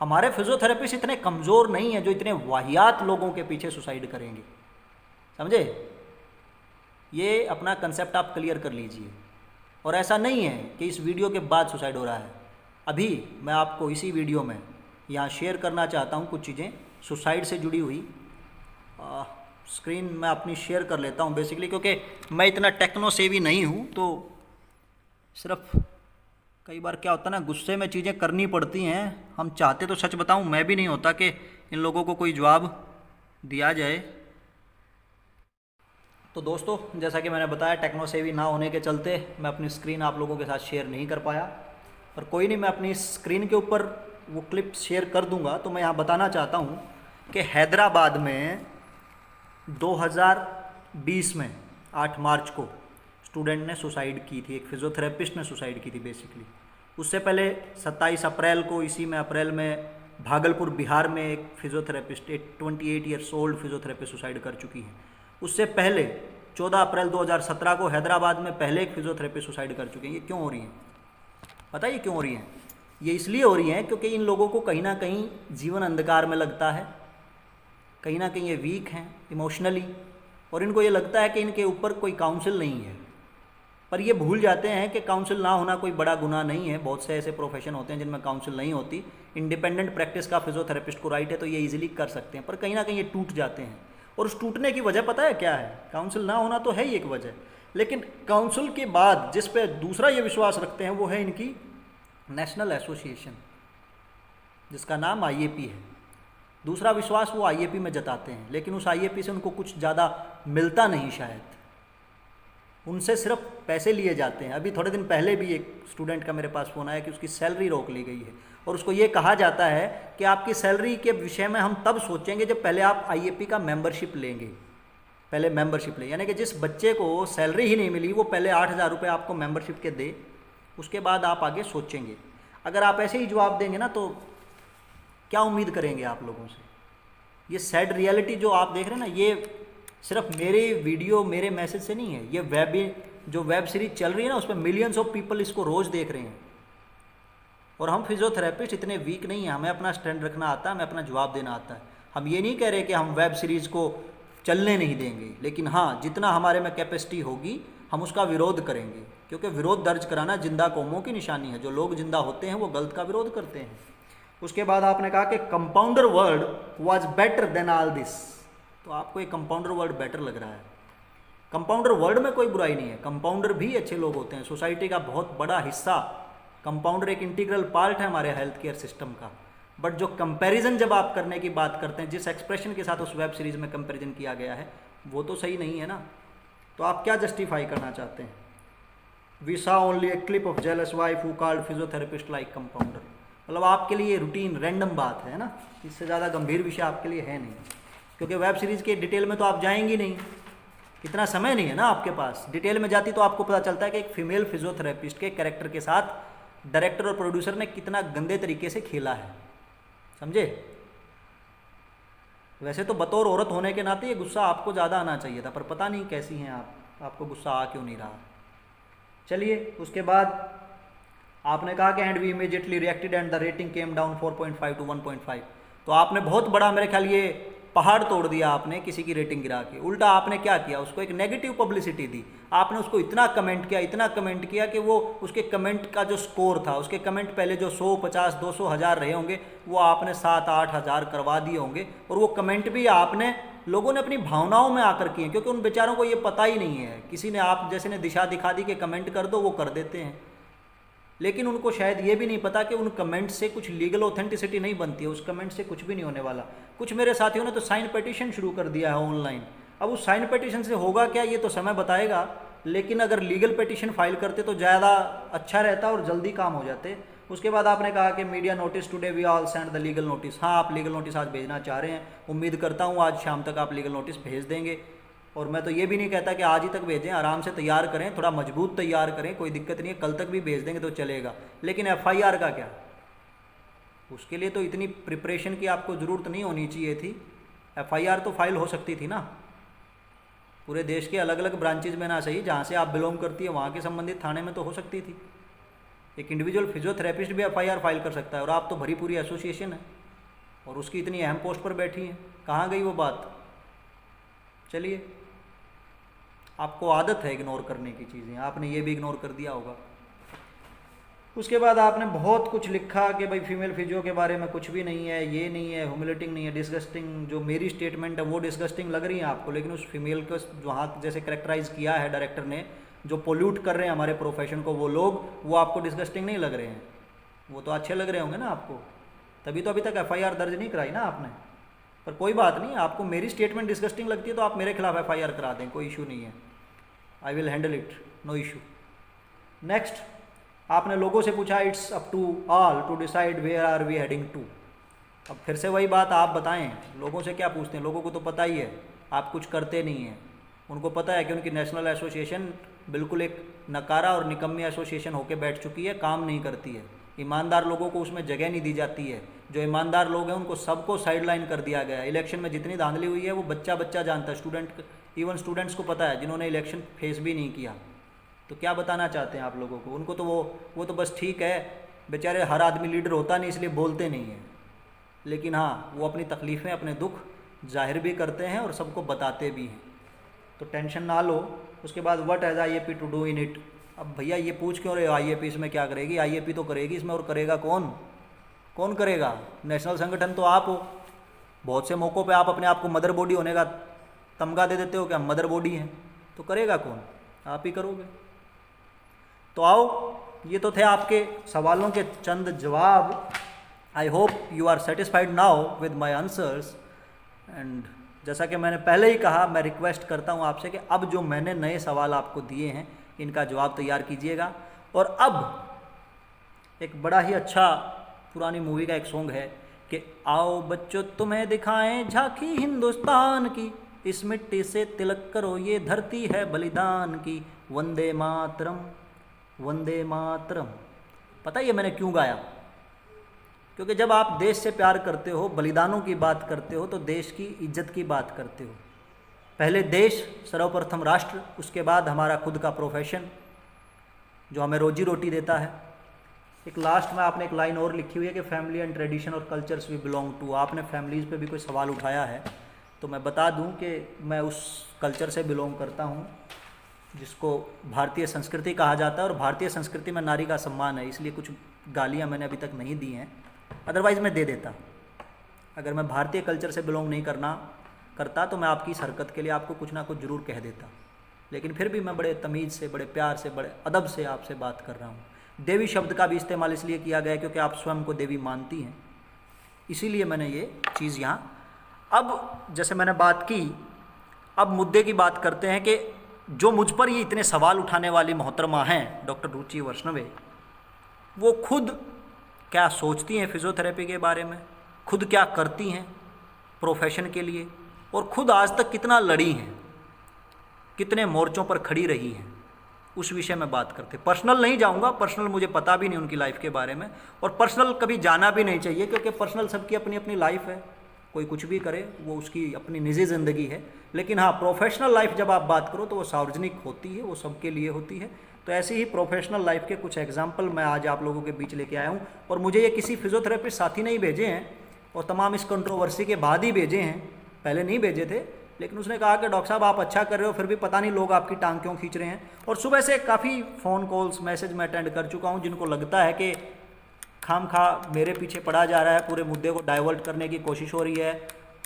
हमारे फिजियोथेरेपिस्ट इतने कमज़ोर नहीं हैं जो इतने वाहियात लोगों के पीछे सुसाइड करेंगे, समझे? ये अपना कंसेप्ट आप क्लियर कर लीजिए। और ऐसा नहीं है कि इस वीडियो के बाद सुसाइड हो रहा है। अभी मैं आपको इसी वीडियो में यहाँ शेयर करना चाहता हूँ कुछ चीज़ें सुसाइड से जुड़ी हुई। स्क्रीन मैं अपनी शेयर कर लेता हूँ बेसिकली, क्योंकि मैं इतना टेक्नो सेवी नहीं हूँ, तो सिर्फ कई बार क्या होता है ना, गुस्से में चीज़ें करनी पड़ती हैं। हम चाहते तो सच बताऊँ मैं भी नहीं होता कि इन लोगों को कोई जवाब दिया जाए। तो दोस्तों, जैसा कि मैंने बताया, टेक्नो सेवी ना होने के चलते मैं अपनी स्क्रीन आप लोगों के साथ शेयर नहीं कर पाया, पर कोई नहीं, मैं अपनी स्क्रीन के ऊपर वो क्लिप शेयर कर दूंगा। तो मैं यहाँ बताना चाहता हूँ कि हैदराबाद में 2020 में 8 मार्च को स्टूडेंट ने सुसाइड की थी, एक फिजियोथेरेपिस्ट ने सुसाइड की थी बेसिकली। उससे पहले 27 अप्रैल को, इसी में अप्रैल में, भागलपुर बिहार में एक फिजियोथेरेपिस्ट, एक 28 ईयर्स ओल्ड फिजियोथेरेपिस्ट सुसाइड कर चुकी है। उससे पहले 14 अप्रैल 2017 को हैदराबाद में पहले एक फिजियोथेरेपिस्ट सुसाइड कर चुके हैं। ये क्यों हो रही हैं? बताइए क्यों हो रही हैं? ये इसलिए हो रही हैं क्योंकि इन लोगों को कहीं ना कहीं जीवन अंधकार में लगता है, कहीं ना कहीं ये वीक हैं इमोशनली, और इनको ये लगता है कि इनके ऊपर कोई काउंसिल नहीं है। पर ये भूल जाते हैं कि काउंसिल ना होना कोई बड़ा गुनाह नहीं है। बहुत से ऐसे प्रोफेशन होते हैं जिनमें काउंसिल नहीं होती। इंडिपेंडेंट प्रैक्टिस का फिजियोथेरेपिस्ट को राइट है तो ये इजीली कर सकते हैं, पर कहीं ना कहीं ये टूट जाते हैं। और उस टूटने की वजह पता है क्या है? काउंसिल ना होना तो है ही एक वजह, लेकिन काउंसिल के बाद जिस पे दूसरा ये विश्वास रखते हैं वो है इनकी नेशनल एसोसिएशन, जिसका नाम IAP है। दूसरा विश्वास वो IAP में जताते हैं, लेकिन उस IAP से उनको कुछ ज़्यादा मिलता नहीं, शायद उनसे सिर्फ पैसे लिए जाते हैं। अभी थोड़े दिन पहले भी एक स्टूडेंट का मेरे पास फ़ोन आया कि उसकी सैलरी रोक ली गई है, और उसको ये कहा जाता है कि आपकी सैलरी के विषय में हम तब सोचेंगे जब पहले आप IAP का मेंबरशिप लेंगे। पहले मेंबरशिप लें, यानी कि जिस बच्चे को सैलरी ही नहीं मिली वो पहले 8,000 रुपये आपको मेंबरशिप के दे, उसके बाद आप आगे सोचेंगे। अगर आप ऐसे ही जवाब देंगे ना तो क्या उम्मीद करेंगे आप लोगों से? ये सैड रियलिटी जो आप देख रहे हैं ना, ये सिर्फ मेरे वीडियो, मेरे मैसेज से नहीं है। ये जो वेब सीरीज चल रही है ना, उसमें मिलियंस ऑफ पीपल इसको रोज़ देख रहे हैं। और हम फिजियोथेरेपिस्ट इतने वीक नहीं हैं, हमें अपना स्टैंड रखना आता है, हमें अपना जवाब देना आता है। हम ये नहीं कह रहे कि हम वेब सीरीज़ को चलने नहीं देंगे, लेकिन हाँ जितना हमारे में कैपेसिटी होगी हम उसका विरोध करेंगे, क्योंकि विरोध दर्ज कराना जिंदा कौमों की निशानी है। जो लोग जिंदा होते हैं वो गलत का विरोध करते हैं। उसके बाद आपने कहा कि compounder word was better than all this. तो आपको एक कंपाउंडर वर्ड बेटर लग रहा है। कंपाउंडर वर्ड में कोई बुराई नहीं है, कंपाउंडर भी अच्छे लोग होते हैं, सोसाइटी का बहुत बड़ा हिस्सा। कंपाउंडर एक इंटीग्रल पार्ट है हमारे हेल्थ केयर सिस्टम का। बट जो कंपैरिजन जब आप करने की बात करते हैं, जिस एक्सप्रेशन के साथ उस वेब सीरीज़ में कंपैरिजन किया गया है, वो तो सही नहीं है ना। तो आप क्या जस्टिफाई करना चाहते हैं? We saw only a clip of jealous wife who called physiotherapist like compounder. मतलब आपके लिए रूटीन रैंडम बात है ना, इससे ज़्यादा गंभीर विषय आपके लिए है नहीं, क्योंकि वेब सीरीज़ के डिटेल में तो आप जाएंगी नहीं, इतना समय नहीं है ना आपके पास। डिटेल में जाती तो आपको पता चलता है कि एक फीमेल फिजियोथेरेपिस्ट के कैरेक्टर के साथ डायरेक्टर और प्रोड्यूसर ने कितना गंदे तरीके से खेला है, समझे। वैसे तो बतौर औरत होने के नाते ये गुस्सा आपको ज़्यादा आना चाहिए था, पर पता नहीं कैसी हैं आप, आपको गुस्सा आ क्यों नहीं रहा। चलिए उसके बाद आपने कहा कि and we immediately reacted and the rating came down 4.5 to 1.5। तो आपने बहुत बड़ा, मेरे ख्याल ये पहाड़ तोड़ दिया आपने किसी की रेटिंग गिरा के। उल्टा आपने क्या किया, उसको एक नेगेटिव पब्लिसिटी दी। आपने उसको इतना कमेंट किया कि वो उसके कमेंट का जो स्कोर था, उसके कमेंट पहले जो 100, 50, 200, 1000 रहे होंगे, वो आपने 7-8 हज़ार करवा दिए होंगे। और वो कमेंट भी आपने लोगों ने अपनी भावनाओं में आकर किए, क्योंकि उन बेचारों को ये पता ही नहीं है। किसी ने आप जैसे ने दिशा दिखा दी कि कमेंट कर दो, वो कर देते हैं, लेकिन उनको शायद ये भी नहीं पता कि उन कमेंट से कुछ लीगल ऑथेंटिसिटी नहीं बनती है, उस कमेंट से कुछ भी नहीं होने वाला। कुछ मेरे साथियों ने तो साइन पिटीशन शुरू कर दिया है ऑनलाइन। अब उस साइन पिटीशन से होगा क्या ये तो समय बताएगा, लेकिन अगर लीगल पिटीशन फाइल करते तो ज़्यादा अच्छा रहता और जल्दी काम हो जाते। उसके बाद आपने कहा कि media notice today we all send the legal notice. हाँ, आप लीगल नोटिस आज भेजना चाह रहे हैं, उम्मीद करता हूँ आज शाम तक आप लीगल नोटिस भेज देंगे। और मैं तो ये भी नहीं कहता कि आज ही तक भेजें, आराम से तैयार करें, थोड़ा मजबूत तैयार करें, कोई दिक्कत नहीं है, कल तक भी भेज देंगे तो चलेगा। लेकिन एफआईआर का क्या, उसके लिए तो इतनी प्रिपरेशन की आपको ज़रूरत नहीं होनी चाहिए थी। एफआईआर तो फाइल हो सकती थी ना, पूरे देश के अलग अलग ब्रांचेज में ना सही, जहाँ से आप बिलोंग करती है वहाँ के संबंधित थाने में तो हो सकती थी। एक इंडिविजुअल फिजियोथेरेपिस्ट भी एफआईआर फाइल कर सकता है, और आप तो भरी पूरी एसोसिएशन है और उसकी इतनी अहम पोस्ट पर बैठी हैं, कहाँ गई वो बात। चलिए, आपको आदत है इग्नोर करने की चीज़ें, आपने ये भी इग्नोर कर दिया होगा। उसके बाद आपने बहुत कुछ लिखा कि भाई फीमेल फिजियो के बारे में कुछ भी नहीं है, ये नहीं है, ह्यूमिलेटिंग नहीं है, डिस्गस्टिंग। जो मेरी स्टेटमेंट है वो डिस्गस्टिंग लग रही है आपको, लेकिन उस फीमेल को वहाँ जैसे करेक्टराइज़ किया है डायरेक्टर ने, जो पोल्यूट कर रहे हैं हमारे प्रोफेशन को वो लोग, वो आपको डिस्गस्टिंग नहीं लग रहे हैं, वो तो अच्छे लग रहे होंगे ना आपको, तभी तो अभी तक एफआईआर दर्ज नहीं कराई ना आपने। पर कोई बात नहीं, आपको मेरी स्टेटमेंट डिस्गस्टिंग लगती है तो आप मेरे खिलाफ एफआईआर करा दें, कोई इशू नहीं है, I will handle it, no issue. Next, आपने लोगों से पूछा it's up to all to decide where are we heading to. अब फिर से वही बात, आप बताएं, लोगों से क्या पूछते हैं, लोगों को तो पता ही है, आप कुछ करते नहीं हैं। उनको पता है कि उनकी नेशनल एसोसिएशन बिल्कुल एक नकारा और निकम्मी एसोसिएशन होकर बैठ चुकी है, काम नहीं करती है, ईमानदार लोगों को उसमें जगह नहीं दी जाती है। जो ईमानदार लोग हैं उनको सबको साइडलाइन कर दिया गया है। इलेक्शन में जितनी धांधली हुई है वो बच्चा बच्चा जानता है, इवन स्टूडेंट्स को पता है, जिन्होंने इलेक्शन फेस भी नहीं किया। तो क्या बताना चाहते हैं आप लोगों को, उनको तो वो तो बस ठीक है, बेचारे हर आदमी लीडर होता नहीं इसलिए बोलते नहीं हैं, लेकिन हाँ वो अपनी तकलीफ़ें, अपने दुख जाहिर भी करते हैं और सबको बताते भी हैं। तो टेंशन ना लो। उसके बाद what has IAP to do in it. अब भैया ये पूछ क्यों रहे हो आईएपी इसमें क्या करेगी, आईएपी तो करेगी इसमें, और करेगा कौन करेगा, नेशनल संगठन तो आप हो। बहुत से मौक़ों पे आप अपने आप को मदर बॉडी होने का तमगा दे देते हो कि हम मदर बॉडी हैं, तो करेगा कौन, आप ही करोगे। तो आओ, ये तो थे आपके सवालों के चंद जवाब। I hope you are satisfied now with my answers. And जैसा कि मैंने पहले ही कहा, मैं रिक्वेस्ट करता हूँ आपसे कि अब जो मैंने नए सवाल आपको दिए हैं इनका जवाब तैयार कीजिएगा। और अब एक बड़ा ही अच्छा पुरानी मूवी का एक सॉन्ग है कि आओ बच्चों तुम्हें दिखाएं झांकी हिंदुस्तान की, इस मिट्टी से तिलक करो ये धरती है बलिदान की, वंदे मातरम वंदे मातरम। पता है मैंने क्यों गाया? क्योंकि जब आप देश से प्यार करते हो, बलिदानों की बात करते हो, तो देश की इज्जत की बात करते हो। पहले देश, सर्वप्रथम राष्ट्र, उसके बाद हमारा खुद का प्रोफेशन जो हमें रोजी रोटी देता है। एक लास्ट में आपने एक लाइन और लिखी हुई है कि फैमिली एंड ट्रेडिशन और कल्चर्स वी बिलोंग टू। आपने फैमिलीज़ पे भी कोई सवाल उठाया है, तो मैं बता दूं कि मैं उस कल्चर से बिलोंग करता हूं जिसको भारतीय संस्कृति कहा जाता है, और भारतीय संस्कृति में नारी का सम्मान है, इसलिए कुछ गालियां मैंने अभी तक नहीं दी हैं, अदरवाइज़ मैं दे देता। अगर मैं भारतीय कल्चर से बिलोंग नहीं करता तो मैं आपकी इस हरकत के लिए आपको कुछ ना कुछ ज़रूर कह देता, लेकिन फिर भी मैं बड़े तमीज़ से, बड़े प्यार से, बड़े अदब से आपसे बात कर रहा हूँ। देवी शब्द का भी इस्तेमाल इसलिए किया गया है क्योंकि आप स्वयं को देवी मानती हैं, इसीलिए मैंने ये चीज़ यहाँ। अब जैसे मैंने बात की, अब मुद्दे की बात करते हैं कि जो मुझ पर ये इतने सवाल उठाने वाली मोहतरमा हैं डॉक्टर रुचि वैष्णवे, वो खुद क्या सोचती हैं फिज़ियोथेरेपी के बारे में, खुद क्या करती हैं प्रोफेशन के लिए, और खुद आज तक कितना लड़ी हैं, कितने मोर्चों पर खड़ी रही हैं, उस विषय में बात करते। पर्सनल नहीं जाऊंगा, पर्सनल मुझे पता भी नहीं उनकी लाइफ के बारे में, और पर्सनल कभी जाना भी नहीं चाहिए क्योंकि पर्सनल सबकी अपनी अपनी लाइफ है, कोई कुछ भी करे वो उसकी अपनी निजी ज़िंदगी है। लेकिन हाँ, प्रोफेशनल लाइफ जब आप बात करो तो वो सार्वजनिक होती है, वो सबके लिए होती है। तो ऐसी ही प्रोफेशनल लाइफ के कुछ एग्जाम्पल मैं आज आप लोगों के बीच लेके आया हूँ, और मुझे ये किसी फिजियोथेरेपिस्ट साथी ने ही भेजे हैं, और तमाम इस कंट्रोवर्सी के बाद ही भेजे हैं, पहले नहीं भेजे थे। लेकिन उसने कहा कि डॉक्टर साहब आप अच्छा कर रहे हो, फिर भी पता नहीं लोग आपकी टांग क्यों खींच रहे हैं। और सुबह से काफ़ी फ़ोन कॉल्स, मैसेज मैं अटेंड कर चुका हूं, जिनको लगता है कि खाम खा मेरे पीछे पड़ा जा रहा है, पूरे मुद्दे को डाइवर्ट करने की कोशिश हो रही है,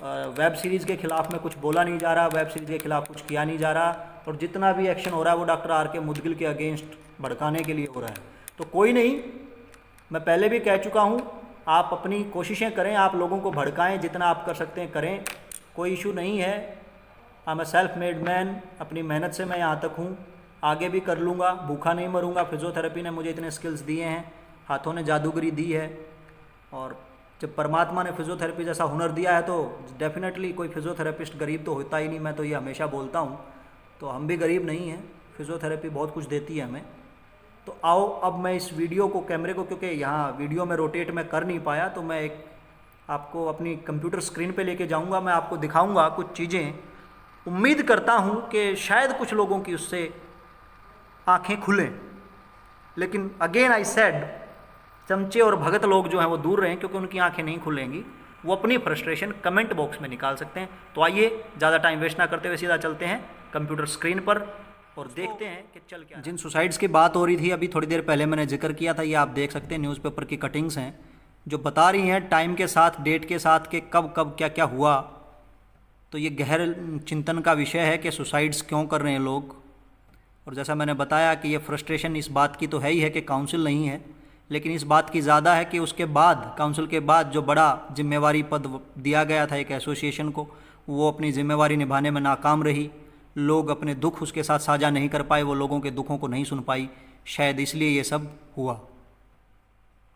वेब सीरीज़ के ख़िलाफ़ में कुछ बोला नहीं जा रहा, वेब सीरीज़ के ख़िलाफ़ कुछ किया नहीं जा रहा, और जितना भी एक्शन हो रहा है वो डॉक्टर आर के मुदगिल के अगेंस्ट भड़काने के लिए हो रहा है। तो कोई नहीं, मैं पहले भी कह चुका हूँ, आप अपनी कोशिशें करें, आप लोगों को भड़काएं, जितना आप कर सकते हैं करें, कोई इशू नहीं है। I am a self made man, अपनी मेहनत से मैं यहाँ तक हूँ, आगे भी कर लूँगा, भूखा नहीं मरूँगा। फिजियोथेरेपी ने मुझे इतने स्किल्स दिए हैं, हाथों ने जादूगरी दी है, और जब परमात्मा ने फिजियोथेरेपी जैसा हुनर दिया है तो डेफिनेटली कोई फिजियोथेरेपिस्ट गरीब तो होता ही नहीं, मैं तो ये हमेशा बोलता हूँ। तो हम भी गरीब नहीं हैं, फिजियोथेरेपी बहुत कुछ देती है हमें। तो आओ अब मैं इस वीडियो को, कैमरे को, क्योंकि यहाँ वीडियो में रोटेट मैं कर नहीं पाया, तो मैं एक आपको अपनी कंप्यूटर स्क्रीन पे लेके जाऊँगा, मैं आपको दिखाऊँगा कुछ चीज़ें। उम्मीद करता हूँ कि शायद कुछ लोगों की उससे आँखें खुलें, लेकिन अगेन आई सेड, चमचे और भगत लोग जो हैं वो दूर रहें, क्योंकि उनकी आंखें नहीं खुलेंगी। वो अपनी फ्रस्ट्रेशन कमेंट बॉक्स में निकाल सकते हैं। तो आइए ज़्यादा टाइम वेस्ट ना करते हुए सीधा चलते हैं कंप्यूटर स्क्रीन पर और देखते हैं कि चल क्या। जिन सुसाइड्स की बात हो रही थी अभी थोड़ी देर पहले मैंने जिक्र किया था, ये आप देख सकते हैं न्यूज़पेपर की कटिंग्स हैं जो बता रही हैं टाइम के साथ, डेट के साथ कि कब कब क्या क्या हुआ। तो ये गहर चिंतन का विषय है कि सुसाइड्स क्यों कर रहे हैं लोग। और जैसा मैंने बताया कि ये फ्रस्ट्रेशन इस बात की तो है ही है कि काउंसिल नहीं है, लेकिन इस बात की ज़्यादा है कि उसके बाद, काउंसिल के बाद जो बड़ा जिम्मेवारी पद दिया गया था एक एसोसिएशन को, वो अपनी जिम्मेवारी निभाने में नाकाम रही। लोग अपने दुख उसके साथ साझा नहीं कर पाए, वो लोगों के दुखों को नहीं सुन पाई, शायद इसलिए ये सब हुआ।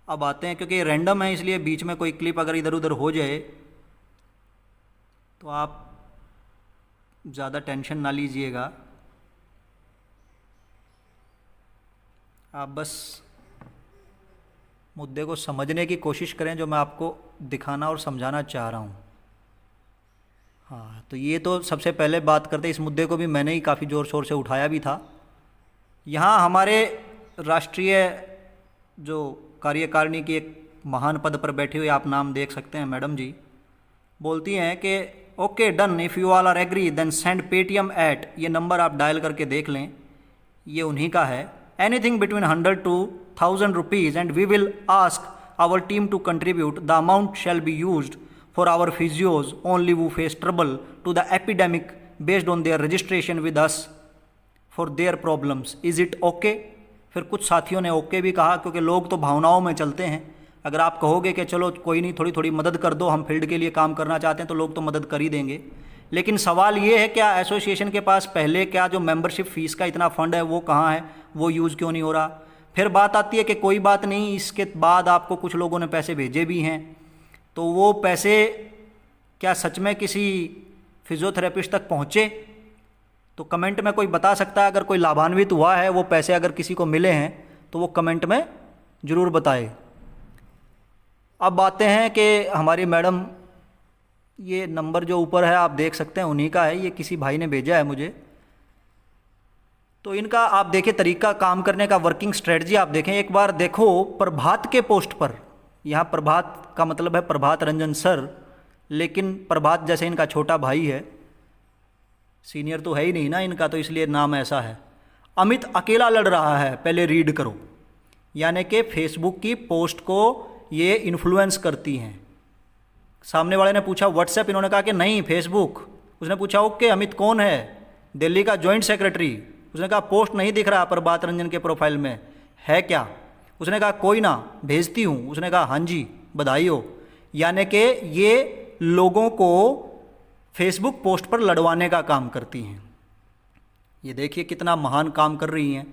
अब आते हैं, क्योंकि ये रैंडम है इसलिए बीच में कोई क्लिप अगर इधर उधर हो जाए तो आप ज़्यादा टेंशन ना लीजिएगा। आप बस मुद्दे को समझने की कोशिश करें जो मैं आपको दिखाना और समझाना चाह रहा हूँ। हाँ, तो ये तो सबसे पहले बात करते, इस मुद्दे को भी मैंने ही काफ़ी ज़ोर शोर से उठाया भी था। यहाँ हमारे राष्ट्रीय जो कार्यकारिणी की एक महान पद पर बैठी हुई, आप नाम देख सकते हैं, मैडम जी बोलती हैं कि okay done, if you all are agree then send Paytm at, ये नंबर आप डायल करके देख लें, ये उन्हीं का है, anything between 100 to 1000 rupees and we will ask our team to contribute. The amount shall be used for our physios only who face trouble to the epidemic based on their registration with us for their problems. Is it okay? फिर कुछ साथियों ने okay भी कहा, क्योंकि लोग तो भावनाओं में चलते हैं। अगर आप कहोगे कि चलो कोई नहीं, थोड़ी थोड़ी मदद कर दो, हम फील्ड के लिए काम करना चाहते हैं, तो लोग तो मदद कर ही देंगे। लेकिन सवाल ये है, क्या एसोसिएशन के पास पहले क्या जो मेंबरशिप फ़ीस का इतना फ़ंड है वो कहाँ है, वो यूज़ क्यों नहीं हो रहा। फिर बात आती है कि कोई बात नहीं, इसके बाद आपको कुछ लोगों ने पैसे भेजे भी हैं, तो वो पैसे क्या सच में किसी फिजियोथेरेपिस्ट तक पहुँचे? तो कमेंट में कोई बता सकता है, अगर कोई लाभान्वित हुआ है, वो पैसे अगर किसी को मिले हैं तो वो कमेंट में ज़रूर बताए। अब आते हैं कि हमारी मैडम, ये नंबर जो ऊपर है आप देख सकते हैं उन्हीं का है, ये किसी भाई ने भेजा है मुझे। तो इनका आप देखें तरीका काम करने का, वर्किंग स्ट्रेटजी आप देखें। एक बार देखो प्रभात के पोस्ट पर, यहाँ प्रभात का मतलब है प्रभात रंजन सर, लेकिन प्रभात जैसे इनका छोटा भाई है, सीनियर तो है ही नहीं ना इनका, तो इसलिए नाम ऐसा है। अमित अकेला लड़ रहा है, पहले रीड करो। यानी कि फेसबुक की पोस्ट को ये इन्फ्लुएंस करती हैं। सामने वाले ने पूछा व्हाट्सएप, इन्होंने कहा कि नहीं फेसबुक। उसने पूछा ओके अमित कौन है, दिल्ली का जॉइंट सेक्रेटरी। उसने कहा पोस्ट नहीं दिख रहा प्रभात रंजन के प्रोफाइल में, है क्या? उसने कहा कोई ना, भेजती हूँ। उसने कहा हाँ जी बधाई हो। यानी कि ये लोगों को फेसबुक पोस्ट पर लड़वाने का काम करती हैं। ये देखिए कितना महान काम कर रही हैं,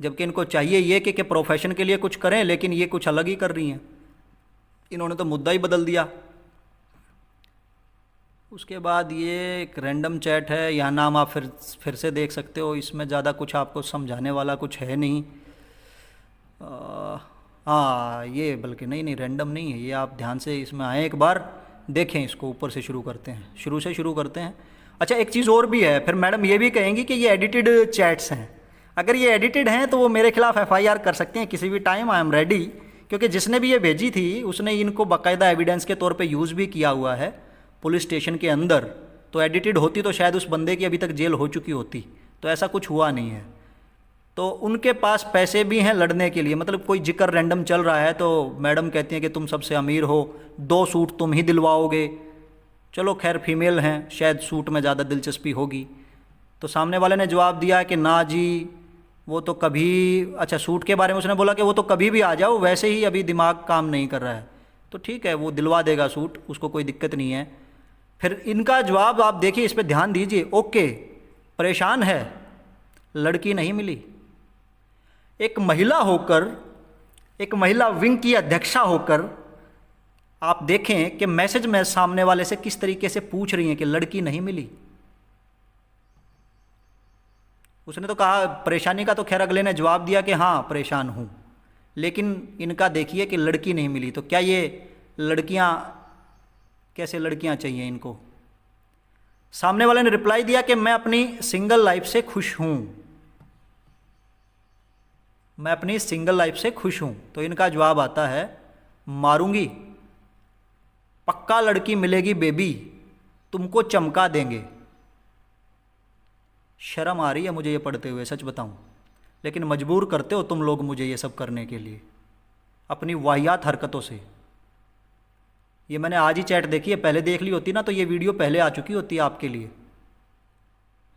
जबकि इनको चाहिए ये कि प्रोफेशन के लिए कुछ करें, लेकिन ये कुछ अलग ही कर रही हैं। इन्होंने तो मुद्दा ही बदल दिया। उसके बाद ये एक रैंडम चैट है, यहाँ नाम आप फिर से देख सकते हो। इसमें ज़्यादा कुछ आपको समझाने वाला कुछ है नहीं। हाँ ये बल्कि नहीं रैंडम नहीं है ये, आप ध्यान से इसमें आए एक बार देखें। इसको ऊपर से शुरू करते हैं, शुरू से शुरू करते हैं। अच्छा एक चीज़ और भी है, फिर मैडम ये भी कहेंगी कि ये एडिटेड चैट्स हैं। अगर ये एडिटेड हैं तो वो मेरे खिलाफ FIR कर सकते हैं किसी भी टाइम, आई एम रेडी। क्योंकि जिसने भी ये भेजी थी उसने इनको बाकायदा एविडेंस के तौर पे यूज़ भी किया हुआ है पुलिस स्टेशन के अंदर। तो एडिटेड होती तो शायद उस बंदे की अभी तक जेल हो चुकी होती, तो ऐसा कुछ हुआ नहीं है। तो उनके पास पैसे भी हैं लड़ने के लिए। मतलब कोई जिक्र रैंडम चल रहा है तो मैडम कहती हैं कि तुम सबसे अमीर हो, 2 सूट तुम ही दिलवाओगे। चलो खैर फीमेल हैं, शायद सूट में ज़्यादा दिलचस्पी होगी। तो सामने वाले ने जवाब दिया कि ना जी वो तो कभी, अच्छा सूट के बारे में उसने बोला कि वो तो कभी भी आ जाओ, वैसे ही अभी दिमाग काम नहीं कर रहा है। तो ठीक है वो दिलवा देगा सूट, उसको कोई दिक्कत नहीं है। फिर इनका जवाब आप देखिए, इस पर ध्यान दीजिए। ओके परेशान है, लड़की नहीं मिली। एक महिला होकर, एक महिला विंग की अध्यक्षा होकर आप देखें कि मैसेज में सामने वाले से किस तरीके से पूछ रही हैं कि लड़की नहीं मिली। उसने तो कहा परेशानी का, तो खैर अगले ने जवाब दिया कि हाँ परेशान हूँ, लेकिन इनका देखिए कि लड़की नहीं मिली। तो क्या ये लड़कियाँ, कैसे लड़कियाँ चाहिए इनको? सामने वाले ने रिप्लाई दिया कि मैं अपनी सिंगल लाइफ से खुश हूँ, मैं अपनी सिंगल लाइफ से खुश हूँ। तो इनका जवाब आता है मारूंगी, पक्का लड़की मिलेगी बेबी, तुमको चमका देंगे। शर्म आ रही है मुझे ये पढ़ते हुए, सच बताऊं, लेकिन मजबूर करते हो तुम लोग मुझे ये सब करने के लिए अपनी वाहियात हरकतों से। ये मैंने आज ही चैट देखी है, पहले देख ली होती ना तो ये वीडियो पहले आ चुकी होती है आपके लिए।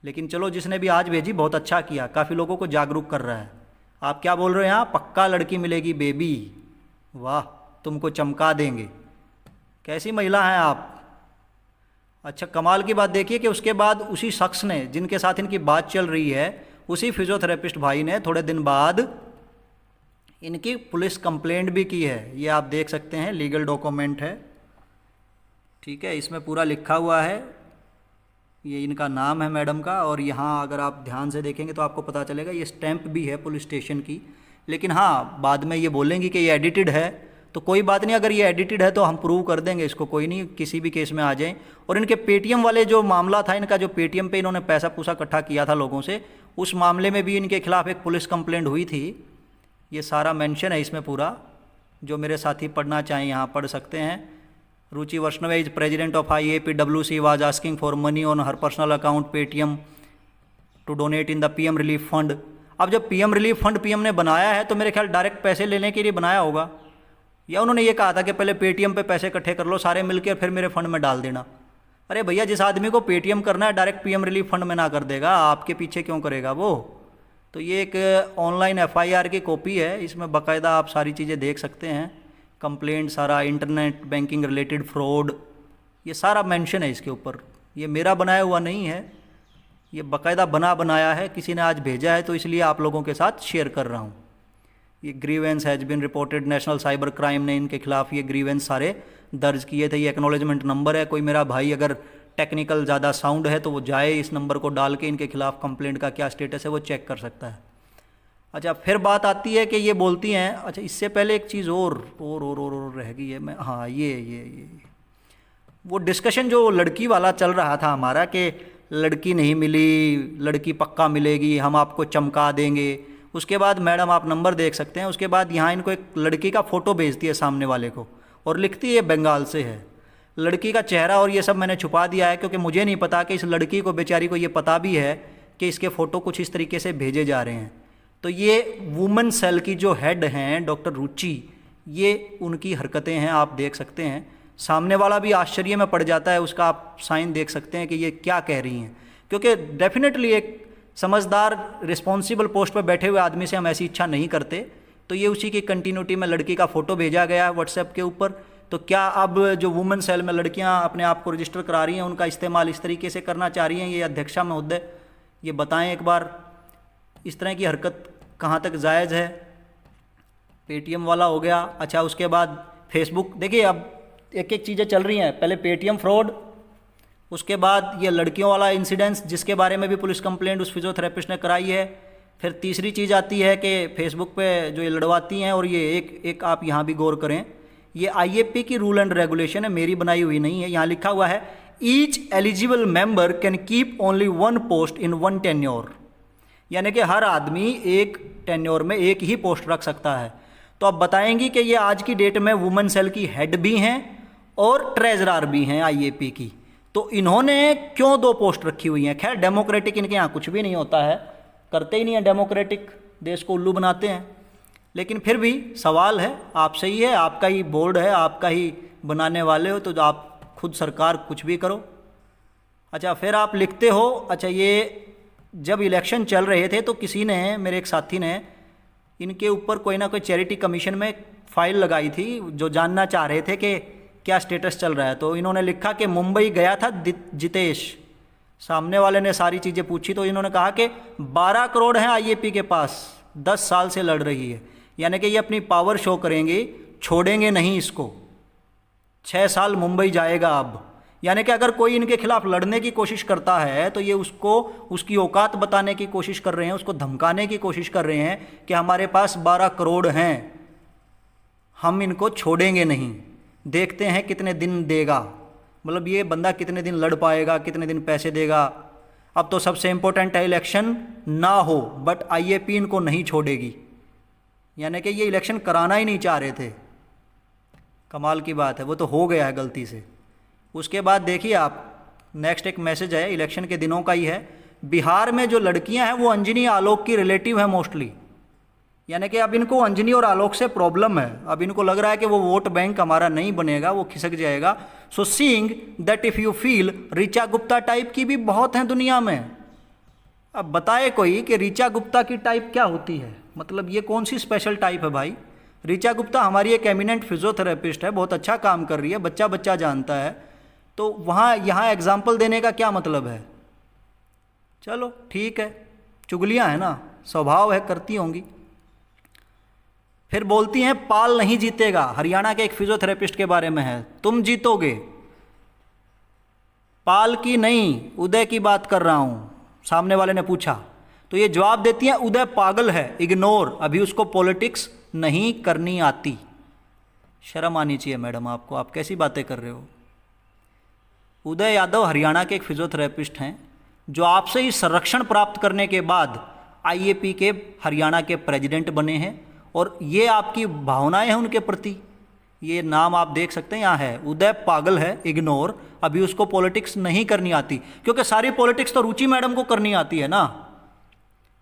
लेकिन चलो जिसने भी आज भेजी बहुत अच्छा किया, काफ़ी लोगों को जागरूक कर रहा है। आप क्या बोल रहे हो यहाँ, पक्का लड़की मिलेगी बेबी, वाह तुमको चमका देंगे। कैसी महिला हैं आप? अच्छा कमाल की बात देखिए कि उसके बाद उसी शख्स ने जिनके साथ इनकी बात चल रही है, उसी फिजियोथेरेपिस्ट भाई ने थोड़े दिन बाद इनकी पुलिस कंप्लेंट भी की है। ये आप देख सकते हैं, लीगल डॉक्यूमेंट है, ठीक है, इसमें पूरा लिखा हुआ है, ये इनका नाम है मैडम का। और यहाँ अगर आप ध्यान से देखेंगे तो आपको पता चलेगा ये स्टैंप भी है पुलिस स्टेशन की। लेकिन हाँ बाद में ये बोलेंगी कि ये एडिटेड है, तो कोई बात नहीं, अगर ये एडिटेड है तो हम प्रूव कर देंगे इसको, कोई नहीं, किसी भी केस में आ जाएं। और इनके पेटीएम वाले जो मामला था, इनका जो पेटीएम पे इन्होंने पैसा पूसा इकट्ठा किया था लोगों से, उस मामले में भी इनके खिलाफ एक पुलिस कंप्लेंट हुई थी। ये सारा मेंशन है इसमें पूरा, जो मेरे साथी पढ़ना चाहें यहाँ पढ़ सकते हैं। Ruchi Vaishnav is president of IAPWC was asking for money on her personal account Paytm to donate in the PM relief fund. अब जब PM रिलीफ फंड PM ने बनाया है तो मेरे ख्याल डायरेक्ट पैसे लेने के लिए बनाया होगा, या उन्होंने ये कहा था कि पहले पेटीएम पे पैसे इकट्ठे कर लो सारे मिलकर, फिर मेरे फंड में डाल देना। अरे भैया जिस आदमी को पेटीएम करना है डायरेक्ट PM रिलीफ फंड में ना कर देगा, आपके पीछे क्यों करेगा वो? तो ये एक ऑनलाइन FIR की कॉपी है, इसमें बाकायदा आप सारी चीज़ें देख सकते हैं, कंप्लेंट सारा, इंटरनेट बैंकिंग रिलेटेड फ्रॉड, ये सारा मेंशन है इसके ऊपर। ये मेरा बनाया हुआ नहीं है, ये बाकायदा बनाया है, किसी ने आज भेजा है तो इसलिए आप लोगों के साथ शेयर कर रहा हूँ। ये grievance has been reported, national cyber crime ने इनके खिलाफ ये ग्रीवेंस सारे दर्ज किए थे। ये एक्नॉलेजमेंट नंबर है, कोई मेरा भाई अगर टेक्निकल ज़्यादा साउंड है तो वो जाए इस नंबर को डाल के इनके खिलाफ कंप्लेंट का क्या स्टेटस है वो चेक कर सकता है। अच्छा फिर बात आती है कि ये बोलती हैं, अच्छा इससे पहले एक चीज़ और रह गई है, मैं हाँ ये वो डिस्कशन जो लड़की वाला चल रहा था हमारा कि लड़की नहीं मिली, लड़की पक्का मिलेगी, हम आपको चमका देंगे। उसके बाद मैडम आप नंबर देख सकते हैं, उसके बाद यहाँ इनको एक लड़की का फ़ोटो भेजती है सामने वाले को और लिखती है बंगाल से है। लड़की का चेहरा और ये सब मैंने छुपा दिया है क्योंकि मुझे नहीं पता कि इस लड़की को बेचारी को ये पता भी है कि इसके फ़ोटो कुछ इस तरीके से भेजे जा रहे हैं। तो ये वुमेन सेल की जो हेड हैं डॉक्टर रुचि, ये उनकी हरकतें हैं, आप देख सकते हैं। सामने वाला भी आश्चर्य में पड़ जाता है, उसका आप साइन देख सकते हैं कि ये क्या कह रही हैं, क्योंकि डेफिनेटली एक समझदार रिस्पॉन्सिबल पोस्ट पर बैठे हुए आदमी से हम ऐसी इच्छा नहीं करते। तो ये उसी की कंटिन्यूटी में लड़की का फ़ोटो भेजा गया व्हाट्सएप के ऊपर। तो क्या अब जो वुमेन सेल में लड़कियां अपने आप को रजिस्टर करा रही हैं, उनका इस्तेमाल इस तरीके से करना चाह रही हैं ये अध्यक्षा महोदय, ये बताएं एक बार, इस तरह की हरकत कहाँ तक जायज़ है। पेटीएम वाला हो गया। अच्छा, उसके बाद फेसबुक, देखिए अब एक एक चीज़ें चल रही हैं। पहले पेटीएम फ्रॉड, उसके बाद ये लड़कियों वाला इंसिडेंस जिसके बारे में भी पुलिस कंप्लेंट उस फिजियोथेरेपिस्ट ने कराई है। फिर तीसरी चीज़ आती है कि फेसबुक पे जो ये लड़वाती हैं, और ये एक आप यहाँ भी गौर करें, ये आईएपी की रूल एंड रेगुलेशन है, मेरी बनाई हुई नहीं है। यहाँ लिखा हुआ है each eligible member can keep only one post in one tenure, यानी कि हर आदमी एक टेन्योर में एक ही पोस्ट रख सकता है। तो अब बताएंगी कि ये आज की डेट में वुमेन सेल की हेड भी हैं और ट्रेजरर भी हैं आईएपी की, तो इन्होंने क्यों 2 पोस्ट रखी हुई हैं। खैर डेमोक्रेटिक इनके यहाँ कुछ भी नहीं होता है, करते ही नहीं है डेमोक्रेटिक, देश को उल्लू बनाते हैं। लेकिन फिर भी सवाल है, आपसे ही है, आपका ही बोर्ड है, आपका ही बनाने वाले हो, तो आप खुद सरकार कुछ भी करो। अच्छा, फिर आप लिखते हो, अच्छा ये जब इलेक्शन चल रहे थे तो किसी ने, मेरे एक साथी ने इनके ऊपर कोई ना कोई चैरिटी कमीशन में फाइल लगाई थी, जो जानना चाह रहे थे कि क्या स्टेटस चल रहा है। तो इन्होंने लिखा कि मुंबई गया था जितेश। सामने वाले ने सारी चीज़ें पूछी तो इन्होंने कहा कि 12 करोड़ हैं आईएपी के पास, 10 साल से लड़ रही है, यानी कि ये अपनी पावर शो करेंगे, छोड़ेंगे नहीं इसको। 6 साल मुंबई जाएगा अब, यानी कि अगर कोई इनके खिलाफ लड़ने की कोशिश करता है तो ये उसको उसकी औकात बताने की कोशिश कर रहे हैं, उसको धमकाने की कोशिश कर रहे हैं कि हमारे पास 12 करोड़ हैं, हम इनको छोड़ेंगे नहीं, देखते हैं कितने दिन देगा। मतलब ये बंदा कितने दिन लड़ पाएगा, कितने दिन पैसे देगा। अब तो सबसे इम्पोर्टेंट है इलेक्शन ना हो, बट आईएपी इनको नहीं छोड़ेगी, यानी कि ये इलेक्शन कराना ही नहीं चाह रहे थे। कमाल की बात है, वो तो हो गया है गलती से। उसके बाद देखिए आप, नेक्स्ट एक मैसेज है, इलेक्शन के दिनों का ही है। बिहार में जो लड़कियां हैं वो अंजनी आलोक की रिलेटिव है मोस्टली, यानी कि अब इनको अंजनी और आलोक से प्रॉब्लम है। अब इनको लग रहा है कि वो वोट बैंक हमारा नहीं बनेगा, वो खिसक जाएगा। सो seeing that if you feel, Richa Gupta type की भी बहुत हैं दुनिया में। अब बताए कोई कि ऋचा गुप्ता की टाइप क्या होती है, मतलब ये कौन सी स्पेशल टाइप है भाई। ऋचा गुप्ता हमारी एक एमिनेंट फिजियोथेरेपिस्ट है, बहुत अच्छा काम कर रही है, बच्चा बच्चा जानता है, तो वहाँ यहाँ एग्जाम्पल देने का क्या मतलब है। चलो ठीक है, चुगलियाँ हैं ना, स्वभाव है, करती होंगी। फिर बोलती हैं पाल नहीं जीतेगा, हरियाणा के एक फिजियोथेरेपिस्ट के बारे में है, तुम जीतोगे। पाल की नहीं, उदय की बात कर रहा हूँ, सामने वाले ने पूछा। तो ये जवाब देती हैं उदय पागल है, इग्नोर, अभी उसको पॉलिटिक्स नहीं करनी आती। शर्म आनी चाहिए मैडम आपको, आप कैसी बातें कर रहे हो। उदय यादव हरियाणा के एक फिजियोथेरेपिस्ट हैं जो आपसे ही संरक्षण प्राप्त करने के बाद आईएपी के हरियाणा के प्रेसिडेंट बने हैं, और ये आपकी भावनाएं हैं उनके प्रति। ये नाम आप देख सकते हैं यहाँ है, उदय पागल है, इग्नोर, अभी उसको पॉलिटिक्स नहीं करनी आती। क्योंकि सारी पॉलिटिक्स तो रुचि मैडम को करनी आती है ना,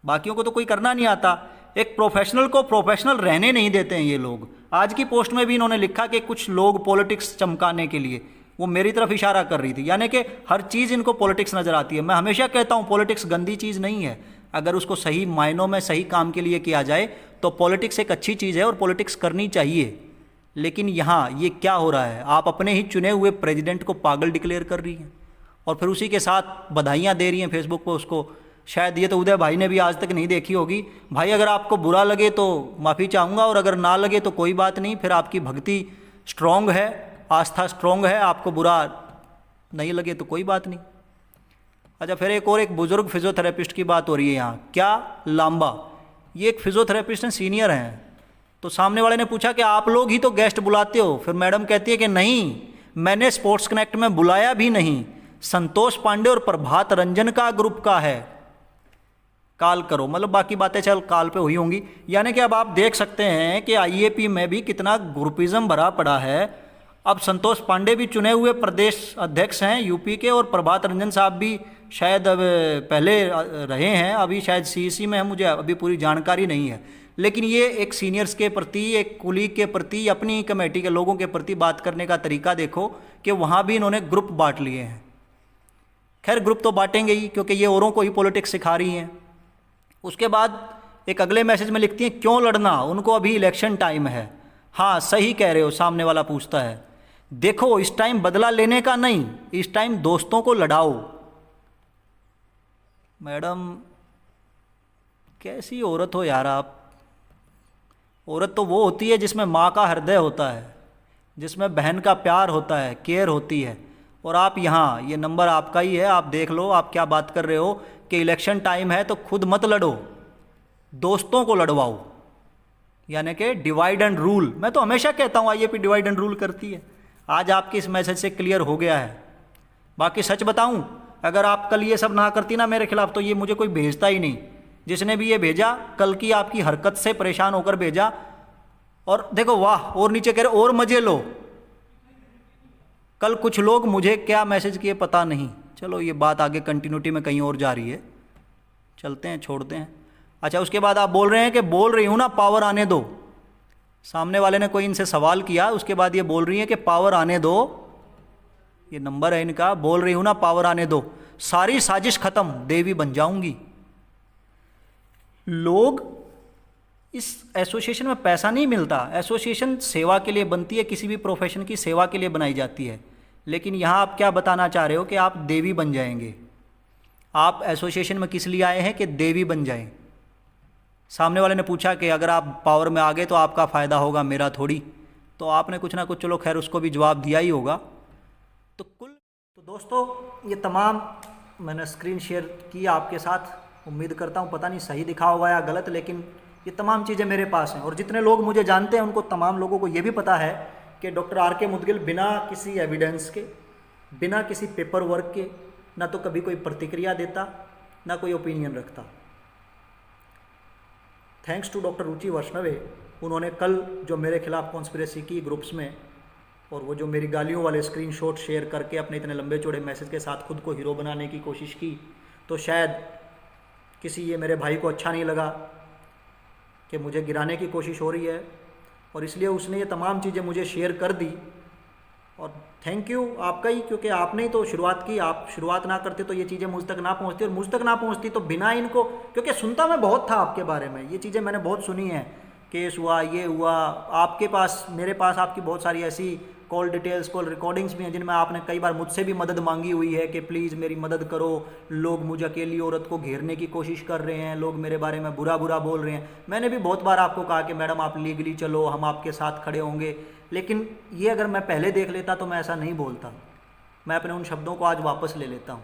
बाकियों को तो कोई करना नहीं आता। एक प्रोफेशनल को प्रोफेशनल रहने नहीं देते हैं ये लोग। आज की पोस्ट में भी इन्होंने लिखा कि कुछ लोग पॉलिटिक्स चमकाने के लिए, वो मेरी तरफ इशारा कर रही थी, यानी कि हर चीज़ इनको पॉलिटिक्स नज़र आती है। मैं हमेशा कहता हूँ पॉलिटिक्स गंदी चीज़ नहीं है, अगर उसको सही मायनों में सही काम के लिए किया जाए तो पॉलिटिक्स एक अच्छी चीज़ है और पॉलिटिक्स करनी चाहिए। लेकिन यहाँ ये क्या हो रहा है, आप अपने ही चुने हुए प्रेसिडेंट को पागल डिक्लेयर कर रही हैं और फिर उसी के साथ बधाइयाँ दे रही हैं फेसबुक पर उसको। शायद ये तो उदय भाई ने भी आज तक नहीं देखी होगी। भाई अगर आपको बुरा लगे तो माफ़ी चाहूँगा, और अगर ना लगे तो कोई बात नहीं, फिर आपकी भक्ति स्ट्रॉन्ग है, आस्था स्ट्रॉन्ग है, आपको बुरा नहीं लगे तो कोई बात नहीं। अच्छा, फिर एक बुजुर्ग फिजियोथेरेपिस्ट की बात हो रही है यहाँ, क्या लांबा, ये एक फिजियोथेरेपिस्ट हैं, सीनियर हैं। तो सामने वाले ने पूछा कि आप लोग ही तो गेस्ट बुलाते हो, फिर मैडम कहती है कि नहीं, मैंने स्पोर्ट्स कनेक्ट में बुलाया भी नहीं, संतोष पांडे और प्रभात रंजन का ग्रुप का है, कॉल करो। मतलब बाकी बातें चल कॉल पे हुई होंगी। यानी कि अब आप देख सकते हैं कि आईएपी में भी कितना ग्रुपिज्म भरा पड़ा है। अब संतोष पांडे भी चुने हुए प्रदेश अध्यक्ष हैं यूपी के, और प्रभात रंजन साहब भी शायद अब पहले रहे हैं, अभी शायद सीईसी में है, मुझे अभी पूरी जानकारी नहीं है। लेकिन ये एक सीनियर्स के प्रति, एक कुलीग के प्रति, अपनी कमेटी के लोगों के प्रति बात करने का तरीका देखो कि वहाँ भी इन्होंने ग्रुप बांट लिए हैं। खैर ग्रुप तो बांटेंगे ही, क्योंकि ये औरों को ही पॉलिटिक्स सिखा रही हैं। उसके बाद एक अगले मैसेज में लिखती हैं, क्यों लड़ना, उनको अभी इलेक्शन टाइम है। हाँ सही कह रहे हो, सामने वाला पूछता है। देखो इस टाइम बदला लेने का नहीं, इस टाइम दोस्तों को लड़ाओ। मैडम कैसी औरत हो यार आप। औरत तो वो होती है जिसमें माँ का हृदय होता है, जिसमें बहन का प्यार होता है, केयर होती है। और आप यहाँ, ये नंबर आपका ही है, आप देख लो आप क्या बात कर रहे हो कि इलेक्शन टाइम है तो खुद मत लड़ो, दोस्तों को लड़वाओ। यानी कि डिवाइड एंड रूल। मैं तो हमेशा कहता हूँ आईएपी डिवाइड एंड रूल करती है। आज आपके इस मैसेज से क्लियर हो गया है। बाकी सच बताऊँ, अगर आप कल ये सब ना करती ना मेरे खिलाफ, तो ये मुझे कोई भेजता ही नहीं। जिसने भी ये भेजा, कल की आपकी हरकत से परेशान होकर भेजा। और देखो वाह, और नीचे कह रहे और मजे लो। कल कुछ लोग मुझे क्या मैसेज किए पता नहीं। चलो ये बात आगे कंटिन्यूटी में कहीं और जा रही है, चलते हैं, छोड़ते हैं। अच्छा उसके बाद आप बोल रहे हैं कि बोल रही हूँ ना पावर आने दो। सामने वाले ने कोई इनसे सवाल किया, उसके बाद ये बोल रही हैं कि पावर आने दो। ये नंबर है इनका, बोल रही हूँ ना पावर आने दो, सारी साजिश खत्म, देवी बन जाऊंगी। लोग इस एसोसिएशन में पैसा नहीं मिलता, एसोसिएशन सेवा के लिए बनती है, किसी भी प्रोफेशन की सेवा के लिए बनाई जाती है। लेकिन यहाँ आप क्या बताना चाह रहे हो कि आप देवी बन जाएंगे। आप एसोसिएशन में किस लिए आए हैं कि देवी बन जाएं। सामने वाले ने पूछा कि अगर आप पावर में आ गए तो आपका फ़ायदा होगा, मेरा थोड़ी। तो आपने कुछ ना कुछ, चलो खैर उसको भी जवाब दिया ही होगा। तो दोस्तों ये तमाम मैंने स्क्रीन शेयर की आपके साथ। उम्मीद करता हूँ पता नहीं सही दिखा होगा या गलत, लेकिन ये तमाम चीज़ें मेरे पास हैं। और जितने लोग मुझे जानते हैं उनको, तमाम लोगों को ये भी पता है कि डॉक्टर आर के मुदगिल बिना किसी एविडेंस के, बिना किसी पेपर वर्क के, ना तो कभी कोई प्रतिक्रिया देता, ना कोई ओपिनियन रखता। थैंक्स टू डॉक्टर रुचि वैष्णवे, उन्होंने कल जो मेरे खिलाफ कॉन्स्पिरेसी की ग्रुप्स में, और वो जो मेरी गालियों वाले स्क्रीनशॉट शेयर करके अपने इतने लंबे चौड़े मैसेज के साथ खुद को हीरो बनाने की कोशिश की, तो शायद किसी ये मेरे भाई को अच्छा नहीं लगा कि मुझे गिराने की कोशिश हो रही है, और इसलिए उसने ये तमाम चीज़ें मुझे शेयर कर दी। और थैंक यू आपका ही, क्योंकि आपने ही तो शुरुआत की। आप शुरुआत ना करते तो ये चीज़ें मुझ तक ना पहुंचती, और मुझ तक ना पहुंचती तो बिना इनको, क्योंकि सुनता मैं बहुत था आपके बारे में, ये चीज़ें मैंने बहुत सुनी हैं, केस हुआ, ये हुआ आपके पास, मेरे पास आपकी बहुत सारी ऐसी कॉल डिटेल्स, कॉल रिकॉर्डिंग्स भी हैं जिनमें आपने कई बार मुझसे भी मदद मांगी हुई है कि प्लीज़ मेरी मदद करो, लोग मुझे अकेली औरत को घेरने की कोशिश कर रहे हैं, लोग मेरे बारे में बुरा बुरा बोल रहे हैं। मैंने भी बहुत बार आपको कहा कि मैडम आप लीगली चलो, हम आपके साथ खड़े होंगे। लेकिन ये अगर मैं पहले देख लेता तो मैं ऐसा नहीं बोलता। मैं अपने उन शब्दों को आज वापस ले लेता हूँ।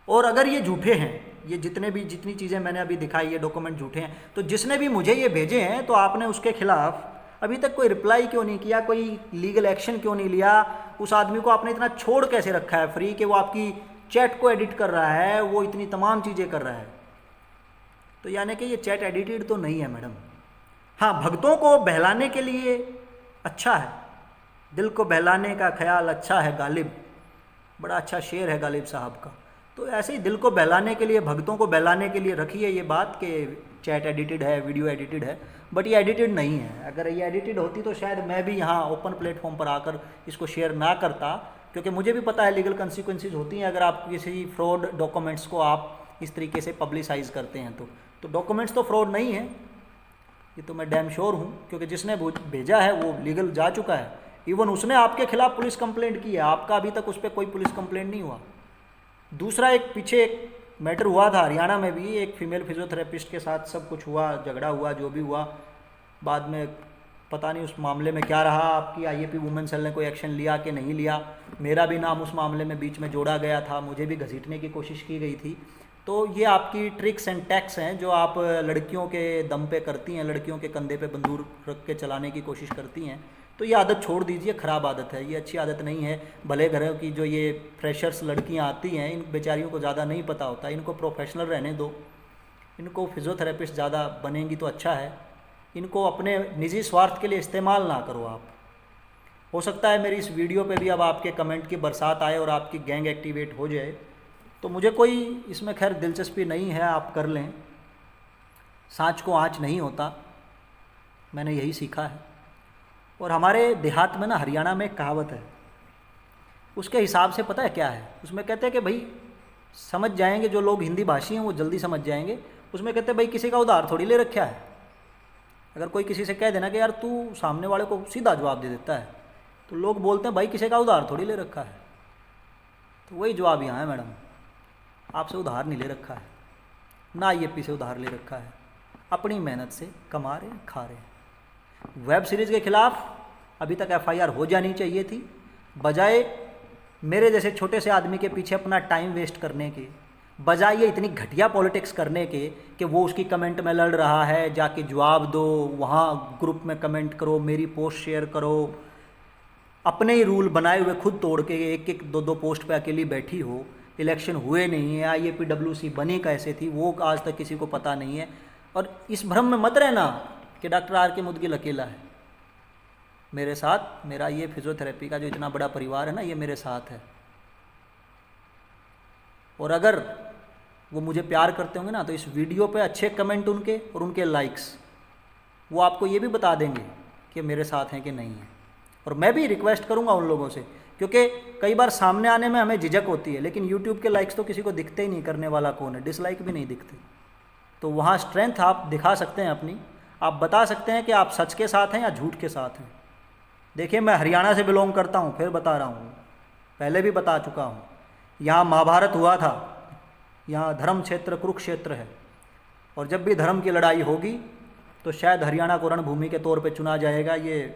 और अगर ये झूठे हैं, ये जितनी चीज़ें मैंने अभी दिखाई, ये डॉक्यूमेंट झूठे हैं, तो जिसने भी मुझे ये भेजे हैं, तो आपने उसके खिलाफ अभी तक कोई रिप्लाई क्यों नहीं किया, कोई लीगल एक्शन क्यों नहीं लिया? उस आदमी को आपने इतना छोड़ कैसे रखा है फ्री, कि वो आपकी चैट को एडिट कर रहा है, वो इतनी तमाम चीज़ें कर रहा है। तो यानी कि ये चैट एडिटेड तो नहीं है मैडम। हाँ, भक्तों को बहलाने के लिए अच्छा है, दिल को बहलाने का ख्याल अच्छा है गालिब, बड़ा अच्छा शेर है गालिब साहब का। तो ऐसे ही दिल को बहलाने के लिए, भक्तों को बहलाने के लिए रखी है ये बात कि चैट एडिटेड है, वीडियो एडिटेड है, बट ये एडिटेड नहीं है। अगर ये एडिटेड होती तो शायद मैं भी यहाँ ओपन प्लेटफॉर्म पर आकर इसको शेयर ना करता, क्योंकि मुझे भी पता है लीगल कंसिक्वेंसेज होती हैं अगर आप किसी फ्रॉड डॉक्यूमेंट्स को आप इस तरीके से पब्लिसाइज करते हैं। तो डॉक्यूमेंट्स तो फ्रॉड नहीं है, ये तो मैं डैम श्योर हूँ, क्योंकि जिसने भेजा है वो लीगल जा चुका है। इवन उसने आपके खिलाफ पुलिस कंप्लेंट की है, आपका अभी तक उस पर कोई पुलिस कंप्लेंट नहीं हुआ। दूसरा, एक पीछे एक मैटर हुआ था हरियाणा में भी, एक फीमेल फिजियोथेरेपिस्ट के साथ सब कुछ हुआ, झगड़ा हुआ, जो भी हुआ, बाद में पता नहीं उस मामले में क्या रहा। आपकी आईएपी वुमेन सेल ने कोई एक्शन लिया कि नहीं लिया। मेरा भी नाम उस मामले में बीच में जोड़ा गया था, मुझे भी घसीटने की कोशिश की गई थी। तो ये आपकी ट्रिक्स एंड टैक्स हैं जो आप लड़कियों के दम पे करती हैं, लड़कियों के कंधे पे बंदूक रख के चलाने की कोशिश करती हैं। तो ये आदत छोड़ दीजिए, ख़राब आदत है, ये अच्छी आदत नहीं है। भले घरों की जो ये फ्रेशर्स लड़कियां आती हैं, इन बेचारियों को ज़्यादा नहीं पता होता, इनको प्रोफेशनल रहने दो, इनको फिज़ियोथेरेपिस्ट ज़्यादा बनेंगी तो अच्छा है। इनको अपने निजी स्वार्थ के लिए इस्तेमाल ना करो आप। हो सकता है मेरी इस वीडियो पे भी अब आपके कमेंट की बरसात आए और आपकी गैंग एक्टिवेट हो जाए, तो मुझे कोई इसमें खैर दिलचस्पी नहीं है, आप कर लें। सांच को आँच नहीं होता, मैंने यही सीखा है। और हमारे देहात में ना, हरियाणा में एक कहावत है, उसके हिसाब से पता है क्या है, उसमें कहते हैं कि भाई समझ जाएंगे जो लोग हिंदी भाषी हैं, वो जल्दी समझ जाएंगे। उसमें कहते हैं भाई किसी का उधार थोड़ी ले रखा है। अगर कोई किसी से कह देना कि यार तू सामने वाले को सीधा जवाब दे देता है, तो लोग बोलते हैं भाई किसी का उधार थोड़ी ले रखा है। तो वही जवाब यहाँ है मैडम, आपसे उधार नहीं ले रखा है, ना IAP से उधार ले रखा है, अपनी मेहनत से कमा रहे खा रहे हैं। वेब सीरीज़ के खिलाफ अभी तक FIR हो जानी चाहिए थी, बजाय मेरे जैसे छोटे से आदमी के पीछे अपना टाइम वेस्ट करने के, बजाय ये इतनी घटिया पॉलिटिक्स करने के कि वो उसकी कमेंट में लड़ रहा है, जाके जवाब दो, वहाँ ग्रुप में कमेंट करो, मेरी पोस्ट शेयर करो, अपने ही रूल बनाए हुए खुद तोड़ के एक एक दो दो पोस्ट पे अकेली बैठी हो। इलेक्शन हुए नहीं है, IAPWC बनी कैसे थी वो आज तक किसी को पता नहीं है। और इस भ्रम में मत रहना कि डॉक्टर RK मुदगिल अकेला है। मेरे साथ मेरा ये फिजियोथेरेपी का जो इतना बड़ा परिवार है ना, ये मेरे साथ है। और अगर वो मुझे प्यार करते होंगे ना, तो इस वीडियो पे अच्छे कमेंट उनके और उनके लाइक्स वो आपको ये भी बता देंगे कि मेरे साथ हैं कि नहीं है। और मैं भी रिक्वेस्ट करूंगा उन लोगों से, क्योंकि कई बार सामने आने में हमें झिझक होती है, लेकिन यूट्यूब के लाइक्स तो किसी को दिखते ही नहीं, करने वाला कौन है, डिसलाइक भी नहीं दिखते। तो वहाँ स्ट्रेंथ आप दिखा सकते हैं अपनी, आप बता सकते हैं कि आप सच के साथ हैं या झूठ के साथ हैं। देखिए मैं हरियाणा से बिलोंग करता हूँ, फिर बता रहा हूँ, पहले भी बता चुका हूँ, यहाँ महाभारत हुआ था, यहाँ धर्म क्षेत्र कुरुक्षेत्र है, और जब भी धर्म की लड़ाई होगी तो शायद हरियाणा को रणभूमि के तौर पे चुना जाएगा। ये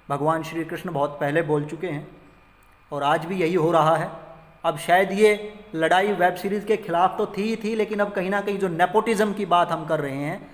भगवान श्री कृष्ण बहुत पहले बोल चुके हैं और आज भी यही हो रहा है। अब शायद ये लड़ाई वेब सीरीज़ के खिलाफ तो थी ही थी, लेकिन अब कहीं ना कहीं जो नेपोटिज़म की बात हम कर रहे हैं,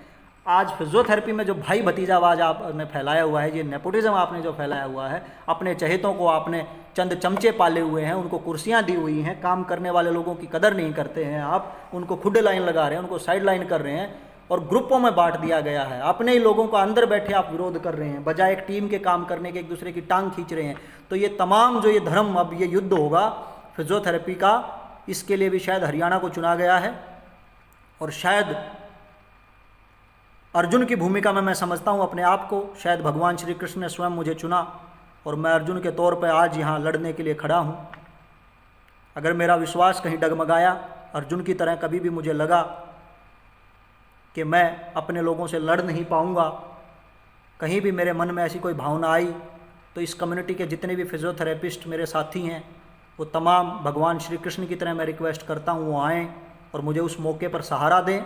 आज फिजियोथेरेपी में जो भाई भतीजावाज आपने फैलाया हुआ है, ये नेपोटिज़म आपने जो फैलाया हुआ है, अपने चहेतों को आपने चंद चमचे पाले हुए हैं, उनको कुर्सियां दी हुई हैं, काम करने वाले लोगों की कदर नहीं करते हैं आप, उनको खुड लाइन लगा रहे हैं, उनको साइड लाइन कर रहे हैं और ग्रुपों में बांट दिया गया है। अपने ही लोगों को अंदर बैठे आप विरोध कर रहे हैं, बजाय एक टीम के काम करने के एक दूसरे की टांग खींच रहे हैं। तो ये तमाम जो ये धर्म, अब ये युद्ध होगा फिजियोथेरेपी का, इसके लिए भी शायद हरियाणा को चुना गया है। और शायद अर्जुन की भूमिका में मैं समझता हूँ अपने आप को, शायद भगवान श्री कृष्ण ने स्वयं मुझे चुना और मैं अर्जुन के तौर पर आज यहाँ लड़ने के लिए खड़ा हूँ। अगर मेरा विश्वास कहीं डगमगाया, अर्जुन की तरह कभी भी मुझे लगा कि मैं अपने लोगों से लड़ नहीं पाऊँगा, कहीं भी मेरे मन में ऐसी कोई भावना आई, तो इस कम्युनिटी के जितने भी फिजियोथेरेपिस्ट मेरे साथी हैं, वो तमाम भगवान श्री कृष्ण की तरह मैं रिक्वेस्ट करता हूँ वो आएँ और मुझे उस मौके पर सहारा दें।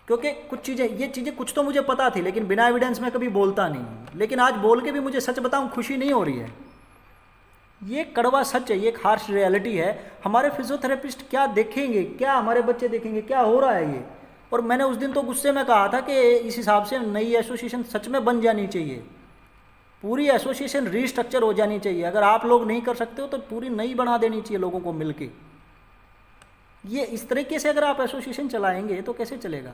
क्योंकि कुछ चीज़ें, ये चीज़ें कुछ तो मुझे पता थी, लेकिन बिना एविडेंस में कभी बोलता नहीं हूँ। लेकिन आज बोल के भी मुझे सच बताऊँ खुशी नहीं हो रही है। ये कड़वा सच है, ये एक हार्श रियलिटी है। हमारे फिजियोथेरेपिस्ट क्या देखेंगे, क्या हमारे बच्चे देखेंगे, क्या हो रहा है ये। और मैंने उस दिन तो गुस्से में कहा था कि इस हिसाब से नई एसोसिएशन सच में बन जानी चाहिए, पूरी एसोसिएशन रीस्ट्रक्चर हो जानी चाहिए। अगर आप लोग नहीं कर सकते हो तो पूरी नई बना देनी चाहिए लोगों को मिलके। ये इस तरीके से अगर आप एसोसिएशन चलाएंगे तो कैसे चलेगा।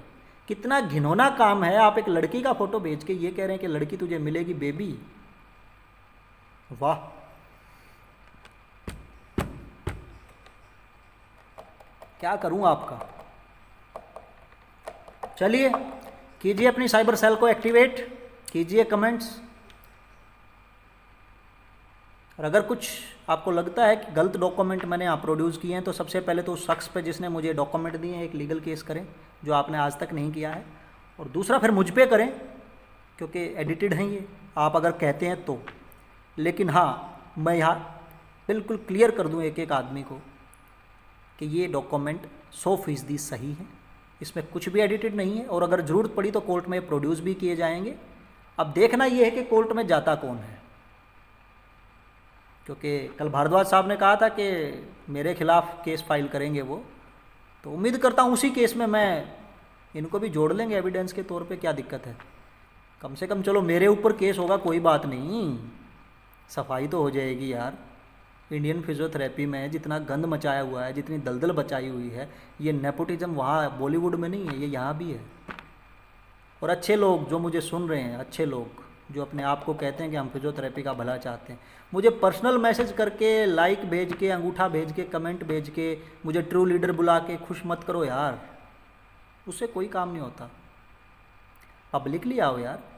कितना घिनौना काम है, आप एक लड़की का फोटो भेज के ये कह रहे हैं कि लड़की तुझे मिलेगी बेबी। वाह, क्या करूं आपका। चलिए कीजिए अपनी साइबर सेल को एक्टिवेट, कीजिए कमेंट्स। और अगर कुछ आपको लगता है कि गलत डॉक्यूमेंट मैंने यहाँ प्रोड्यूस किए हैं, तो सबसे पहले तो उस शख्स पे जिसने मुझे डॉक्यूमेंट दिए हैं एक लीगल केस करें, जो आपने आज तक नहीं किया है। और दूसरा फिर मुझ पे करें, क्योंकि एडिटेड हैं ये, आप अगर कहते हैं तो। लेकिन हाँ, मैं यहाँ बिल्कुल क्लियर कर दूँ एक एक आदमी को कि ये डॉक्यूमेंट 100% सही है, इसमें कुछ भी एडिटेड नहीं है। और अगर ज़रूरत पड़ी तो कोर्ट में प्रोड्यूस भी किए जाएंगे। अब देखना ये है कि कोर्ट में जाता कौन है, क्योंकि कल भारद्वाज साहब ने कहा था कि मेरे खिलाफ केस फाइल करेंगे वो, तो उम्मीद करता हूँ उसी केस में मैं इनको भी जोड़ लेंगे एविडेंस के तौर पे। क्या दिक्कत है, कम से कम चलो मेरे ऊपर केस होगा कोई बात नहीं, सफाई तो हो जाएगी यार। इंडियन फिजियोथेरेपी में जितना गंद मचाया हुआ है, जितनी दलदल बचाई हुई है, ये नेपोटिज्म वहाँ बॉलीवुड में नहीं है, ये यहाँ भी है। और अच्छे लोग जो मुझे सुन रहे हैं, अच्छे लोग जो अपने आप को कहते हैं कि हम फिजियोथेरेपी का भला चाहते हैं, मुझे पर्सनल मैसेज करके, लाइक भेज के, अंगूठा भेज के, कमेंट भेज के, मुझे ट्रू लीडर बुला के खुश मत करो यार, उससे कोई काम नहीं होता। पब्लिकली आओ यार।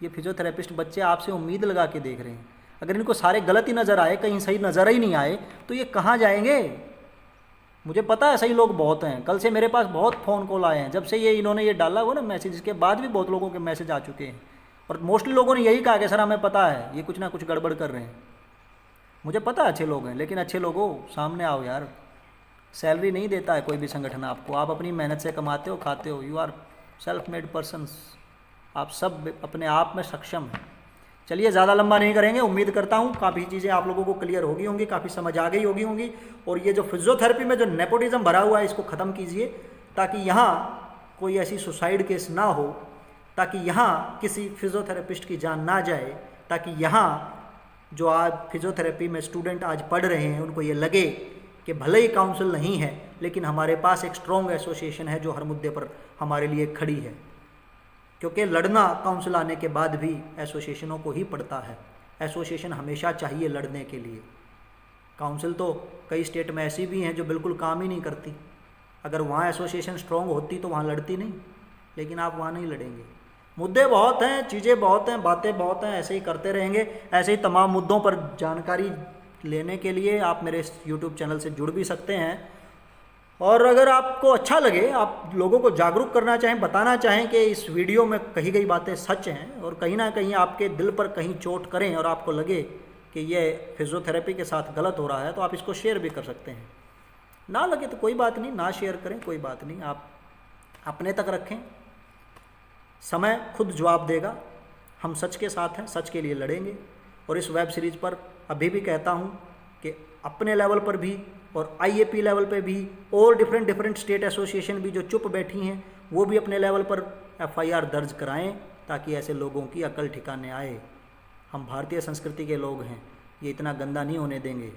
ये फिजियोथेरेपिस्ट बच्चे आपसे उम्मीद लगा के देख रहे हैं, अगर इनको सारे गलत ही नज़र आए, कहीं सही नज़र ही नहीं आए, तो ये कहाँ जाएंगे? मुझे पता है सही लोग बहुत हैं, कल से मेरे पास बहुत फ़ोन कॉल आए हैं, जब से ये इन्होंने ये डाला हुआ ना मैसेज, इसके बाद भी बहुत लोगों के मैसेज आ चुके हैं, और मोस्टली लोगों ने यही कहा कि सर हमें पता है ये कुछ ना कुछ गड़बड़ कर रहे हैं। मुझे पता है अच्छे लोग हैं, लेकिन अच्छे लोगों सामने आओ यार। सैलरी नहीं देता है कोई भी संगठन आपको, आप अपनी मेहनत से कमाते हो, खाते हो, you are self made persons, आप सब अपने आप में सक्षम हैं। चलिए ज़्यादा लंबा नहीं करेंगे, उम्मीद करता हूँ काफ़ी चीज़ें आप लोगों को क्लियर होगी होंगी, काफ़ी समझ आ गई होगी। और ये जो फिजियोथेरेपी में जो नेपोटिज्म भरा हुआ है, इसको ख़त्म कीजिए, ताकि यहाँ कोई ऐसी सुसाइड केस ना हो, ताकि यहाँ किसी फिजियोथेरेपिस्ट की जान ना जाए, ताकि यहाँ जो आज फिजियोथेरेपी में स्टूडेंट आज पढ़ रहे हैं उनको ये लगे कि भले ही काउंसिल नहीं है, लेकिन हमारे पास एक स्ट्रॉन्ग एसोसिएशन है जो हर मुद्दे पर हमारे लिए खड़ी है। क्योंकि लड़ना काउंसिल आने के बाद भी एसोसिएशनों को ही पड़ता है, एसोसिएशन हमेशा चाहिए लड़ने के लिए। काउंसिल तो कई स्टेट में ऐसी भी हैं जो बिल्कुल काम ही नहीं करती, अगर वहाँ एसोसिएशन स्ट्रॉन्ग होती तो वहाँ लड़ती नहीं, लेकिन आप वहाँ नहीं लड़ेंगे। मुद्दे बहुत हैं, चीज़ें बहुत हैं, बातें बहुत हैं, ऐसे ही करते रहेंगे। ऐसे ही तमाम मुद्दों पर जानकारी लेने के लिए आप मेरे इस यूट्यूब चैनल से जुड़ भी सकते हैं। और अगर आपको अच्छा लगे, आप लोगों को जागरूक करना चाहें, बताना चाहें कि इस वीडियो में कही गई बातें सच हैं और कहीं ना कहीं आपके दिल पर कहीं चोट करें और आपको लगे कि ये फिजियोथेरेपी के साथ गलत हो रहा है, तो आप इसको शेयर भी कर सकते हैं। ना लगे तो कोई बात नहीं, ना शेयर करें कोई बात नहीं, आप अपने तक रखें, समय खुद जवाब देगा। हम सच के साथ हैं, सच के लिए लड़ेंगे। और इस वेब सीरीज़ पर अभी भी कहता हूँ कि अपने लेवल पर भी और आईएपी लेवल पे भी और डिफरेंट स्टेट एसोसिएशन भी जो चुप बैठी हैं, वो भी अपने लेवल पर एफआईआर दर्ज कराएं, ताकि ऐसे लोगों की अकल ठिकाने आए। हम भारतीय संस्कृति के लोग हैं, ये इतना गंदा नहीं होने देंगे।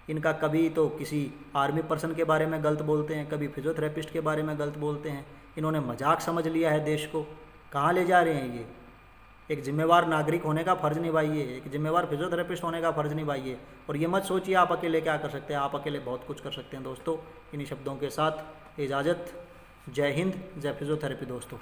इनका कभी तो किसी आर्मी पर्सन के बारे में गलत बोलते हैं, कभी फिजियोथेरेपिस्ट के बारे में गलत बोलते हैं। इन्होंने मजाक समझ लिया है देश को। कहाँ ले जा रहे हैं ये? एक जिम्मेवार नागरिक होने का फ़र्ज़ निभाइए, एक जिम्मेवार फिजियोथेरेपिस्ट होने का फ़र्ज़ निभाइए। और ये मत सोचिए आप अकेले क्या कर सकते हैं, आप अकेले बहुत कुछ कर सकते हैं दोस्तों। इन्हीं शब्दों के साथ इजाज़त। जय हिंद, जय फिजियोथेरेपी दोस्तों।